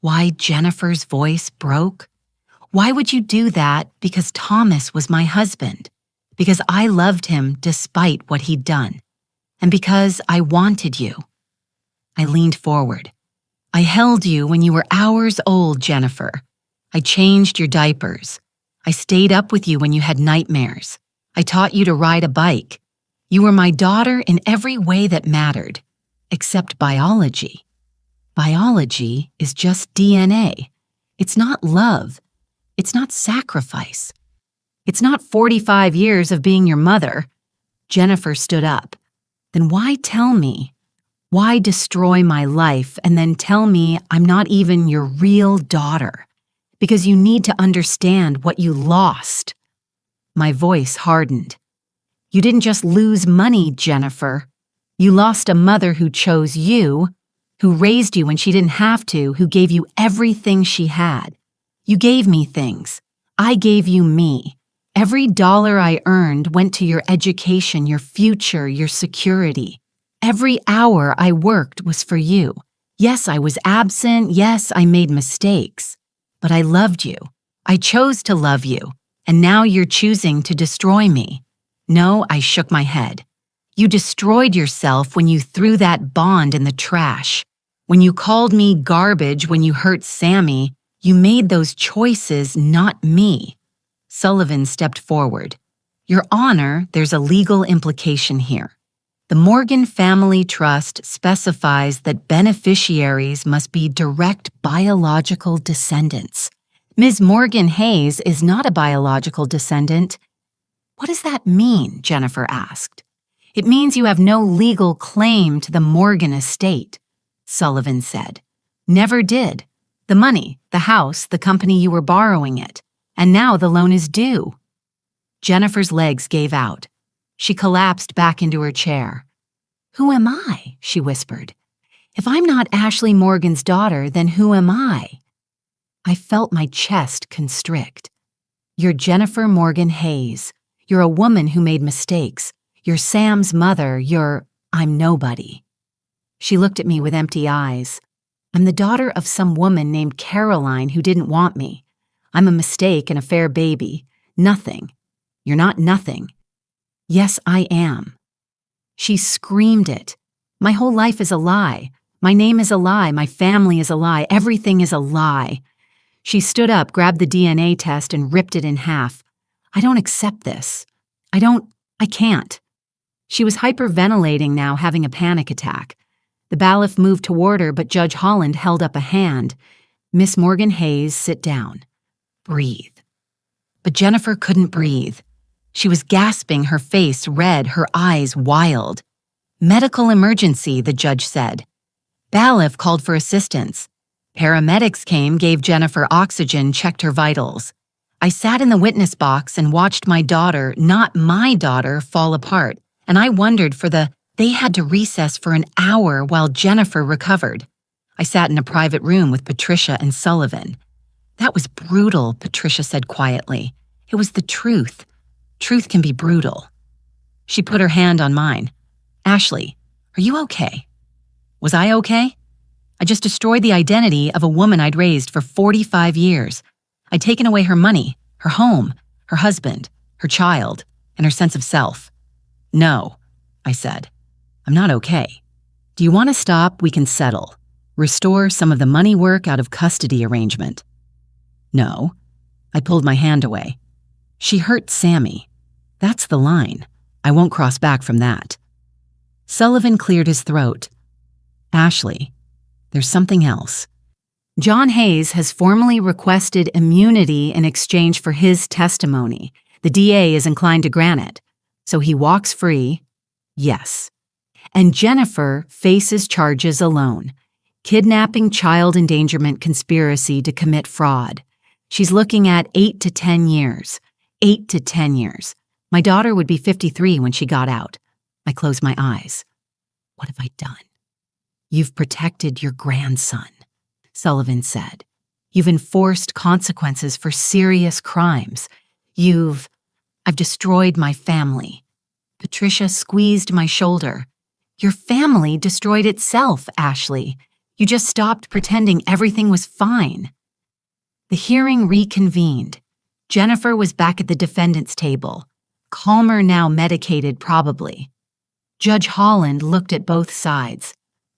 Why Jennifer's voice broke? Why would you do that? Because Thomas was my husband. Because I loved him despite what he'd done. And because I wanted you. I leaned forward. I held you when you were hours old, Jennifer. I changed your diapers. I stayed up with you when you had nightmares. I taught you to ride a bike. You were my daughter in every way that mattered, except biology. Biology is just DNA. It's not love. It's not sacrifice. It's not 45 years of being your mother. Jennifer stood up. Then why tell me? Why destroy my life and then tell me I'm not even your real daughter? Because you need to understand what you lost. My voice hardened. You didn't just lose money, Jennifer. You lost a mother who chose you, who raised you when she didn't have to, who gave you everything she had. You gave me things. I gave you me. Every dollar I earned went to your education, your future, your security. Every hour I worked was for you. Yes, I was absent. Yes, I made mistakes. But I loved you. I chose to love you. And now you're choosing to destroy me. No, I shook my head. You destroyed yourself when you threw that bond in the trash. When you called me garbage when you hurt Sammy, you made those choices, not me. Sullivan stepped forward. Your Honor, there's a legal implication here. The Morgan Family Trust specifies that beneficiaries must be direct biological descendants. Ms. Morgan Hayes is not a biological descendant. What does that mean? Jennifer asked. It means you have no legal claim to the Morgan estate, Sullivan said. Never did. The money, the house, the company you were borrowing it, and now the loan is due. Jennifer's legs gave out. She collapsed back into her chair. Who am I? She whispered. If I'm not Ashley Morgan's daughter, then who am I? I felt my chest constrict. You're Jennifer Morgan Hayes. You're a woman who made mistakes. You're Sam's mother. I'm nobody. She looked at me with empty eyes. I'm the daughter of some woman named Caroline who didn't want me. I'm a mistake and a fair baby. Nothing. You're not nothing. Yes, I am. She screamed it. My whole life is a lie. My name is a lie. My family is a lie. Everything is a lie. She stood up, grabbed the DNA test, and ripped it in half. I don't accept this. I can't. She was hyperventilating now, having a panic attack. The bailiff moved toward her, but Judge Holland held up a hand. Miss Morgan Hayes, sit down. Breathe. But Jennifer couldn't breathe. She was gasping, her face red, her eyes wild. Medical emergency, the judge said. Bailiff called for assistance. Paramedics came, gave Jennifer oxygen, checked her vitals. I sat in the witness box and watched my daughter, not my daughter, fall apart, and I wondered they had to recess for an hour while Jennifer recovered. I sat in a private room with Patricia and Sullivan. That was brutal, Patricia said quietly. It was the truth. Truth can be brutal. She put her hand on mine. Ashley, are you okay? Was I okay? I just destroyed the identity of a woman I'd raised for 45 years. I'd taken away her money, her home, her husband, her child, and her sense of self. No, I said. I'm not okay. Do you want to stop? We can settle. Restore some of the money work out of custody arrangement. No. I pulled my hand away. She hurt Sammy. That's the line. I won't cross back from that. Sullivan cleared his throat. Ashley, there's something else. John Hayes has formally requested immunity in exchange for his testimony. The DA is inclined to grant it. So he walks free, yes. And Jennifer faces charges alone. Kidnapping, child endangerment, conspiracy to commit fraud. She's looking at 8 to 10 years. 8 to 10 years. My daughter would be 53 when she got out. I closed my eyes. What have I done? You've protected your grandson, Sullivan said. You've enforced consequences for serious crimes. I've destroyed my family. Patricia squeezed my shoulder. Your family destroyed itself, Ashley. You just stopped pretending everything was fine. The hearing reconvened. Jennifer was back at the defendant's table. Calmer now, medicated probably. Judge Holland looked at both sides.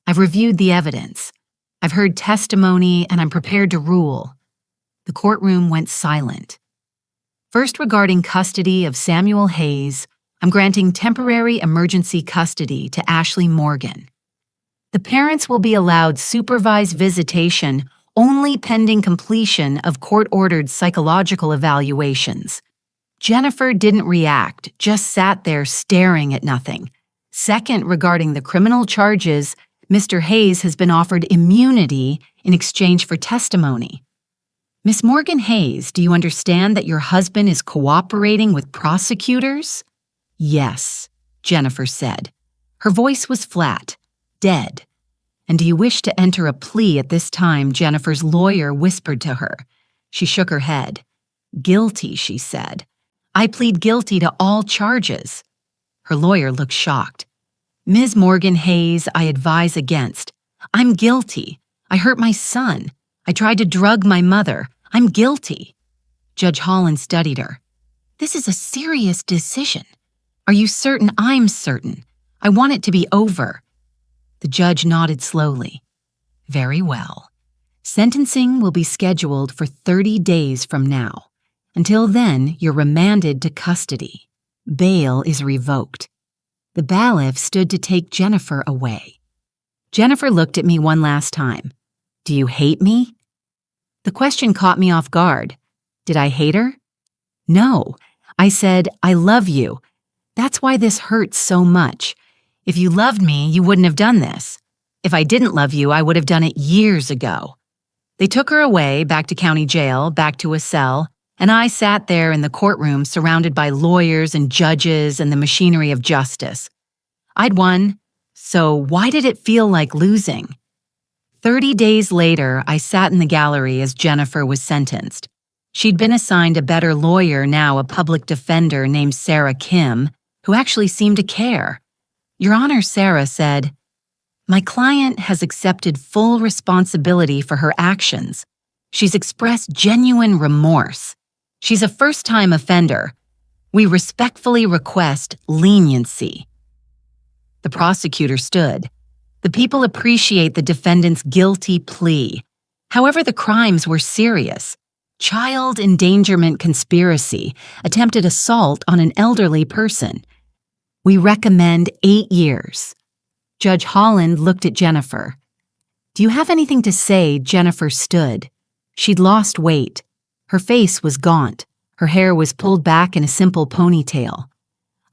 I've reviewed the evidence. I've heard testimony, and I'm prepared to rule. The courtroom went silent. First, regarding custody of Samuel Hayes, I'm granting temporary emergency custody to Ashley Morgan. The parents will be allowed supervised visitation only pending completion of court-ordered psychological evaluations. Jennifer didn't react, just sat there staring at nothing. Second, regarding the criminal charges, Mr. Hayes has been offered immunity in exchange for testimony. Miss Morgan Hayes, do you understand that your husband is cooperating with prosecutors? Yes, Jennifer said. Her voice was flat, dead. And do you wish to enter a plea at this time? Jennifer's lawyer whispered to her. She shook her head. Guilty, she said. I plead guilty to all charges. Her lawyer looked shocked. Ms. Morgan Hayes, I advise against. I'm guilty. I hurt my son. I tried to drug my mother. I'm guilty. Judge Holland studied her. This is a serious decision. Are you certain? I'm certain. I want it to be over. The judge nodded slowly. Very well. Sentencing will be scheduled for 30 days from now. Until then, you're remanded to custody. Bail is revoked. The bailiff stood to take Jennifer away. Jennifer looked at me one last time. Do you hate me? The question caught me off guard. Did I hate her? No. I said, I love you. That's why this hurts so much. If you loved me, you wouldn't have done this. If I didn't love you, I would have done it years ago. They took her away, back to county jail, back to a cell, and I sat there in the courtroom surrounded by lawyers and judges and the machinery of justice. I'd won, so why did it feel like losing? 30 days later, I sat in the gallery as Jennifer was sentenced. She'd been assigned a better lawyer, now a public defender named Sarah Kim, who actually seemed to care. Your Honor, Sarah said, my client has accepted full responsibility for her actions. She's expressed genuine remorse. She's a first-time offender. We respectfully request leniency. The prosecutor stood. The people appreciate the defendant's guilty plea. However, the crimes were serious. Child endangerment conspiracy, attempted assault on an elderly person. We recommend 8 years. Judge Holland looked at Jennifer. Do you have anything to say? Jennifer stood. She'd lost weight. Her face was gaunt. Her hair was pulled back in a simple ponytail.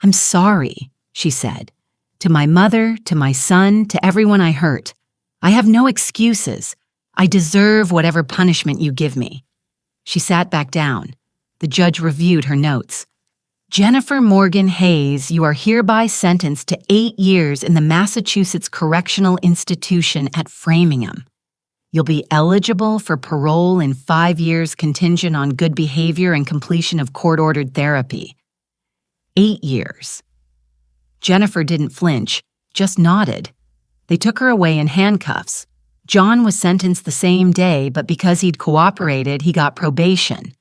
I'm sorry, she said. To my mother, to my son, to everyone I hurt. I have no excuses. I deserve whatever punishment you give me. She sat back down. The judge reviewed her notes. Jennifer Morgan Hayes, you are hereby sentenced to 8 years in the Massachusetts Correctional Institution at Framingham. You'll be eligible for parole in 5 years contingent on good behavior and completion of court-ordered therapy. 8 years. Jennifer didn't flinch, just nodded. They took her away in handcuffs. John was sentenced the same day, but because he'd cooperated, he got probation.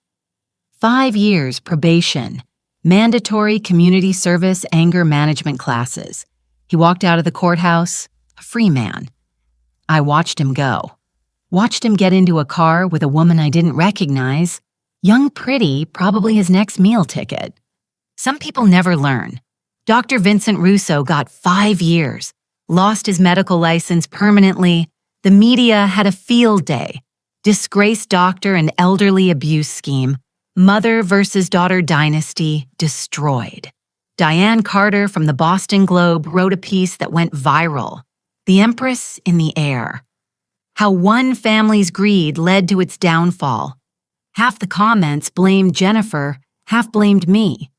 5 years probation. Mandatory community service anger management classes. He walked out of the courthouse, a free man. I watched him go. Watched him get into a car with a woman I didn't recognize. Young pretty, probably his next meal ticket. Some people never learn. Dr. Vincent Russo got 5 years, lost his medical license permanently. The media had a field day. Disgraced doctor and elderly abuse scheme. Mother versus daughter dynasty destroyed. Diane Carter from the Boston Globe wrote a piece that went viral. The Empress in the Air. How one family's greed led to its downfall. Half the comments blamed Jennifer, half blamed me.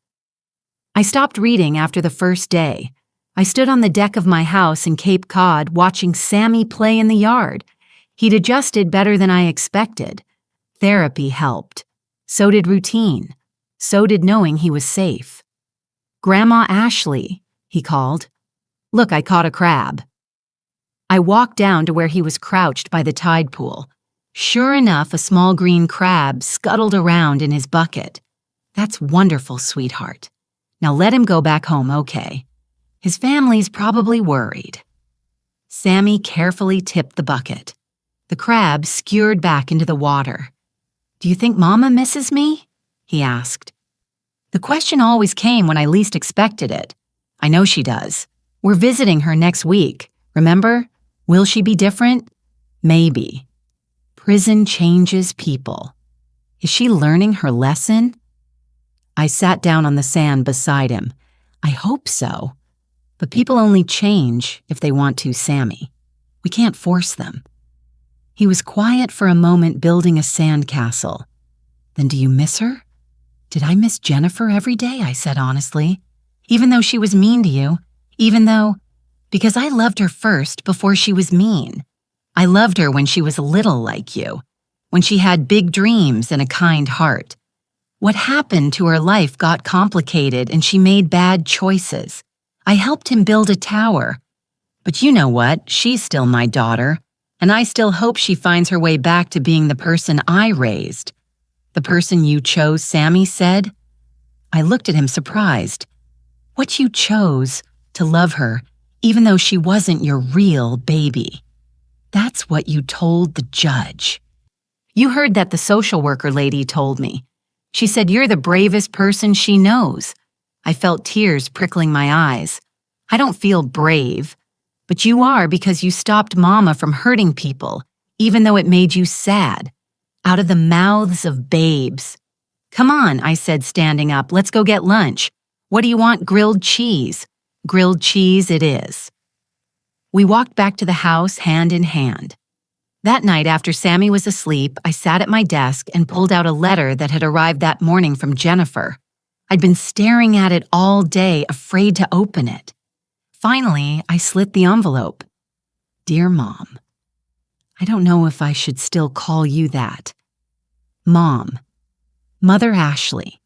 I stopped reading after the first day. I stood on the deck of my house in Cape Cod watching Sammy play in the yard. He'd adjusted better than I expected. Therapy helped. So did routine. So did knowing he was safe. Grandma Ashley, he called. Look, I caught a crab. I walked down to where he was crouched by the tide pool. Sure enough, a small green crab scuttled around in his bucket. That's wonderful, sweetheart. Now let him go back home, okay? His family's probably worried. Sammy carefully tipped the bucket. The crab skewered back into the water. Do you think Mama misses me? He asked. The question always came when I least expected it. I know she does. We're visiting her next week, remember? Will she be different? Maybe. Prison changes people. Is she learning her lesson? I sat down on the sand beside him. I hope so. But people only change if they want to, Sammy. We can't force them." He was quiet for a moment, building a sandcastle. "Then do you miss her?" "Did I miss Jennifer every day?" I said honestly. "Even though she was mean to you, because I loved her first before she was mean. I loved her when she was little like you, when she had big dreams and a kind heart. What happened to her life got complicated and she made bad choices. I helped him build a tower. But you know what? She's still my daughter, and I still hope she finds her way back to being the person I raised." "The person you chose," Sammy said. I looked at him surprised. "What you chose, to love her, even though she wasn't your real baby. That's what you told the judge." "You heard that the social worker lady told me. She said you're the bravest person she knows." I felt tears prickling my eyes. "I don't feel brave, but you are, because you stopped Mama from hurting people, even though it made you sad. Out of the mouths of babes." "Come on," I said, standing up. "Let's go get lunch. What do you want?" "Grilled cheese." "Grilled cheese it is." We walked back to the house hand in hand. That night, after Sammy was asleep, I sat at my desk and pulled out a letter that had arrived that morning from Jennifer. I'd been staring at it all day, afraid to open it. Finally, I slit the envelope. "Dear Mom, I don't know if I should still call you that. Mom, Mother Ashley.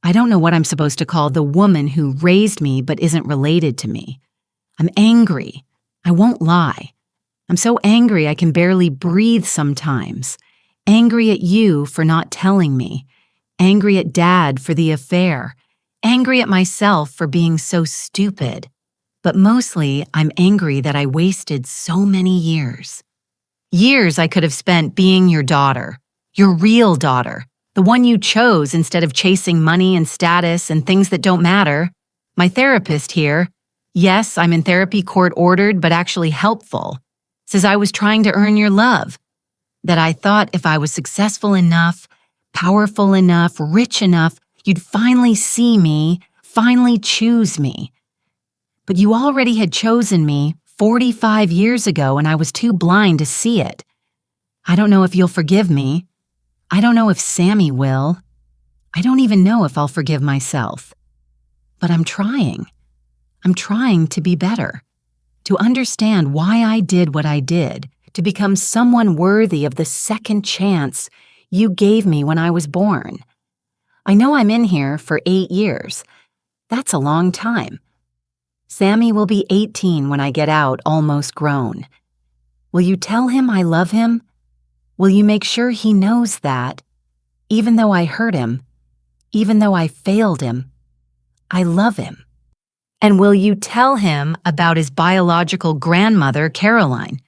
I don't know what I'm supposed to call the woman who raised me but isn't related to me. I'm angry. I won't lie. I'm so angry I can barely breathe sometimes. Angry at you for not telling me. Angry at Dad for the affair. Angry at myself for being so stupid. But mostly, I'm angry that I wasted so many years. Years I could have spent being your daughter, your real daughter, the one you chose instead of chasing money and status and things that don't matter. My therapist here, yes, I'm in therapy, court-ordered, but actually helpful, says I was trying to earn your love, that I thought if I was successful enough, powerful enough, rich enough, you'd finally see me, finally choose me. But you already had chosen me 45 years ago, and I was too blind to see it. I don't know if you'll forgive me. I don't know if Sammy will. I don't even know if I'll forgive myself. But I'm trying. I'm trying to be better, to understand why I did what I did, to become someone worthy of the second chance you gave me when I was born. I know I'm in here for 8 years. That's a long time. Sammy will be 18 when I get out, almost grown. Will you tell him I love him? Will you make sure he knows that, even though I hurt him, even though I failed him, I love him? And will you tell him about his biological grandmother, Caroline?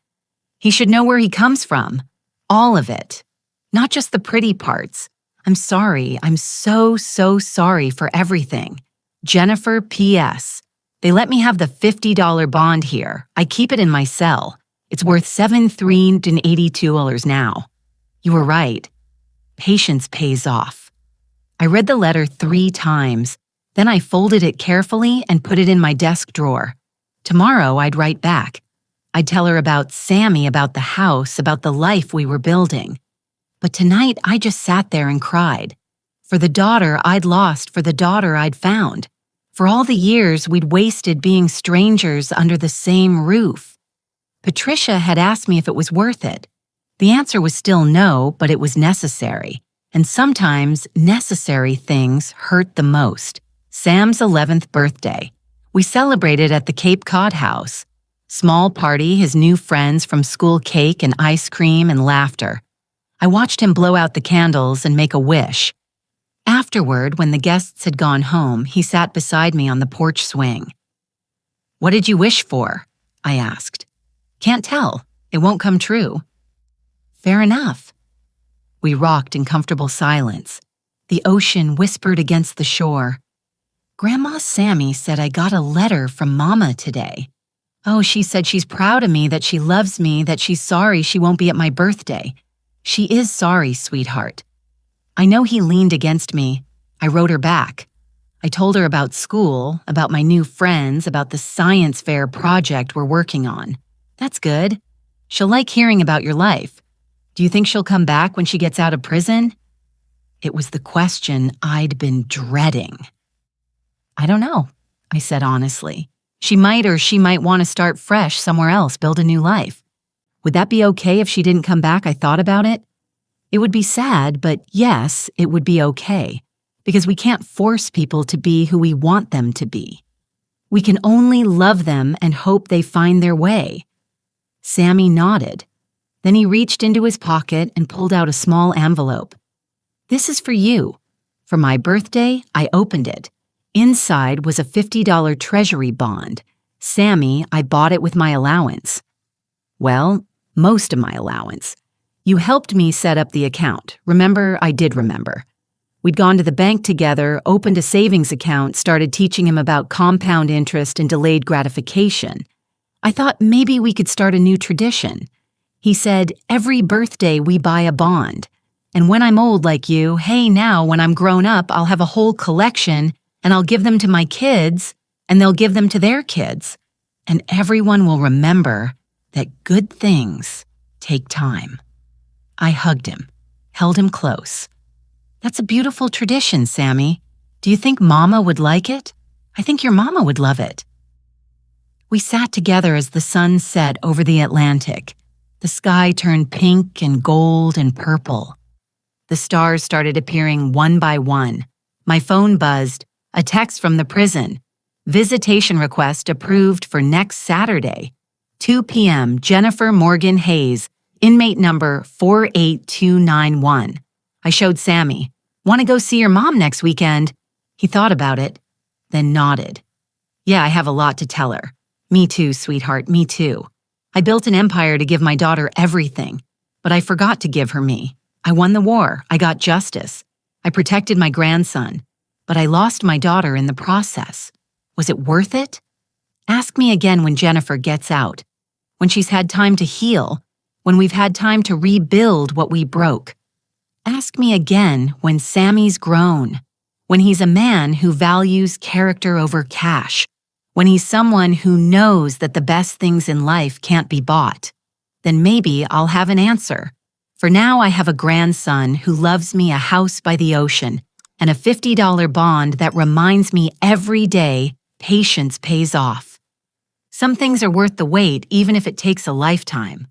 He should know where he comes from. All of it. Not just the pretty parts. I'm sorry. I'm so sorry for everything. Jennifer P.S. They let me have the $50 bond here. I keep it in my cell. It's worth $782 now. You were right. Patience pays off. I read the letter 3 times. Then I folded it carefully and put it in my desk drawer. Tomorrow I'd write back. I'd tell her about Sammy, about the house, about the life we were building. But tonight I just sat there and cried. For the daughter I'd lost, for the daughter I'd found. For all the years we'd wasted being strangers under the same roof. Patricia had asked me if it was worth it. The answer was still no, but it was necessary. And sometimes necessary things hurt the most. Sam's 11th birthday. We celebrated at the Cape Cod house. Small party, his new friends from school, cake and ice cream and laughter. I watched him blow out the candles and make a wish. Afterward, when the guests had gone home, he sat beside me on the porch swing. "What did you wish for?" I asked. "Can't tell. It won't come true." "Fair enough." We rocked in comfortable silence. The ocean whispered against the shore. "Grandma Sammy said I got a letter from Mama today. Oh, she said she's proud of me, that she loves me, that she's sorry she won't be at my birthday. She is sorry, sweetheart." I know he leaned against me. I wrote her back. I told her about school, about my new friends, about the science fair project we're working on. That's good. She'll like hearing about your life. Do you think she'll come back when she gets out of prison? It was the question I'd been dreading. I don't know, I said honestly. She might want to start fresh somewhere else, build a new life. Would that be okay if she didn't come back? I thought about it. It would be sad, but yes, it would be okay. Because we can't force people to be who we want them to be. We can only love them and hope they find their way. Sammy nodded. Then he reached into his pocket and pulled out a small envelope. This is for you. For my birthday, I opened it. Inside was a $50 treasury bond. Sammy, I bought it with my allowance. Well, most of my allowance. You helped me set up the account. Remember? I did remember. We'd gone to the bank together, opened a savings account, started teaching him about compound interest and delayed gratification. I thought maybe we could start a new tradition. He said, every birthday we buy a bond. And when I'm old like you, hey, now when I'm grown up, I'll have a whole collection and I'll give them to my kids and they'll give them to their kids. And everyone will remember that good things take time. I hugged him, held him close. That's a beautiful tradition, Sammy. Do you think Mama would like it? I think your mama would love it. We sat together as the sun set over the Atlantic. The sky turned pink and gold and purple. The stars started appearing one by one. My phone buzzed. A text from the prison. Visitation request approved for next Saturday. 2 p.m. Jennifer Morgan Hayes, inmate number 48291. I showed Sammy. Want to go see your mom next weekend? He thought about it, then nodded. Yeah, I have a lot to tell her. Me too, sweetheart, me too. I built an empire to give my daughter everything, but I forgot to give her me. I won the war. I got justice. I protected my grandson, but I lost my daughter in the process. Was it worth it? Ask me again when Jennifer gets out, when she's had time to heal, when we've had time to rebuild what we broke. Ask me again when Sammy's grown, when he's a man who values character over cash, when he's someone who knows that the best things in life can't be bought. Then maybe I'll have an answer. For now, I have a grandson who loves me, a house by the ocean, and a $50 bond that reminds me every day patience pays off. Some things are worth the wait even if it takes a lifetime.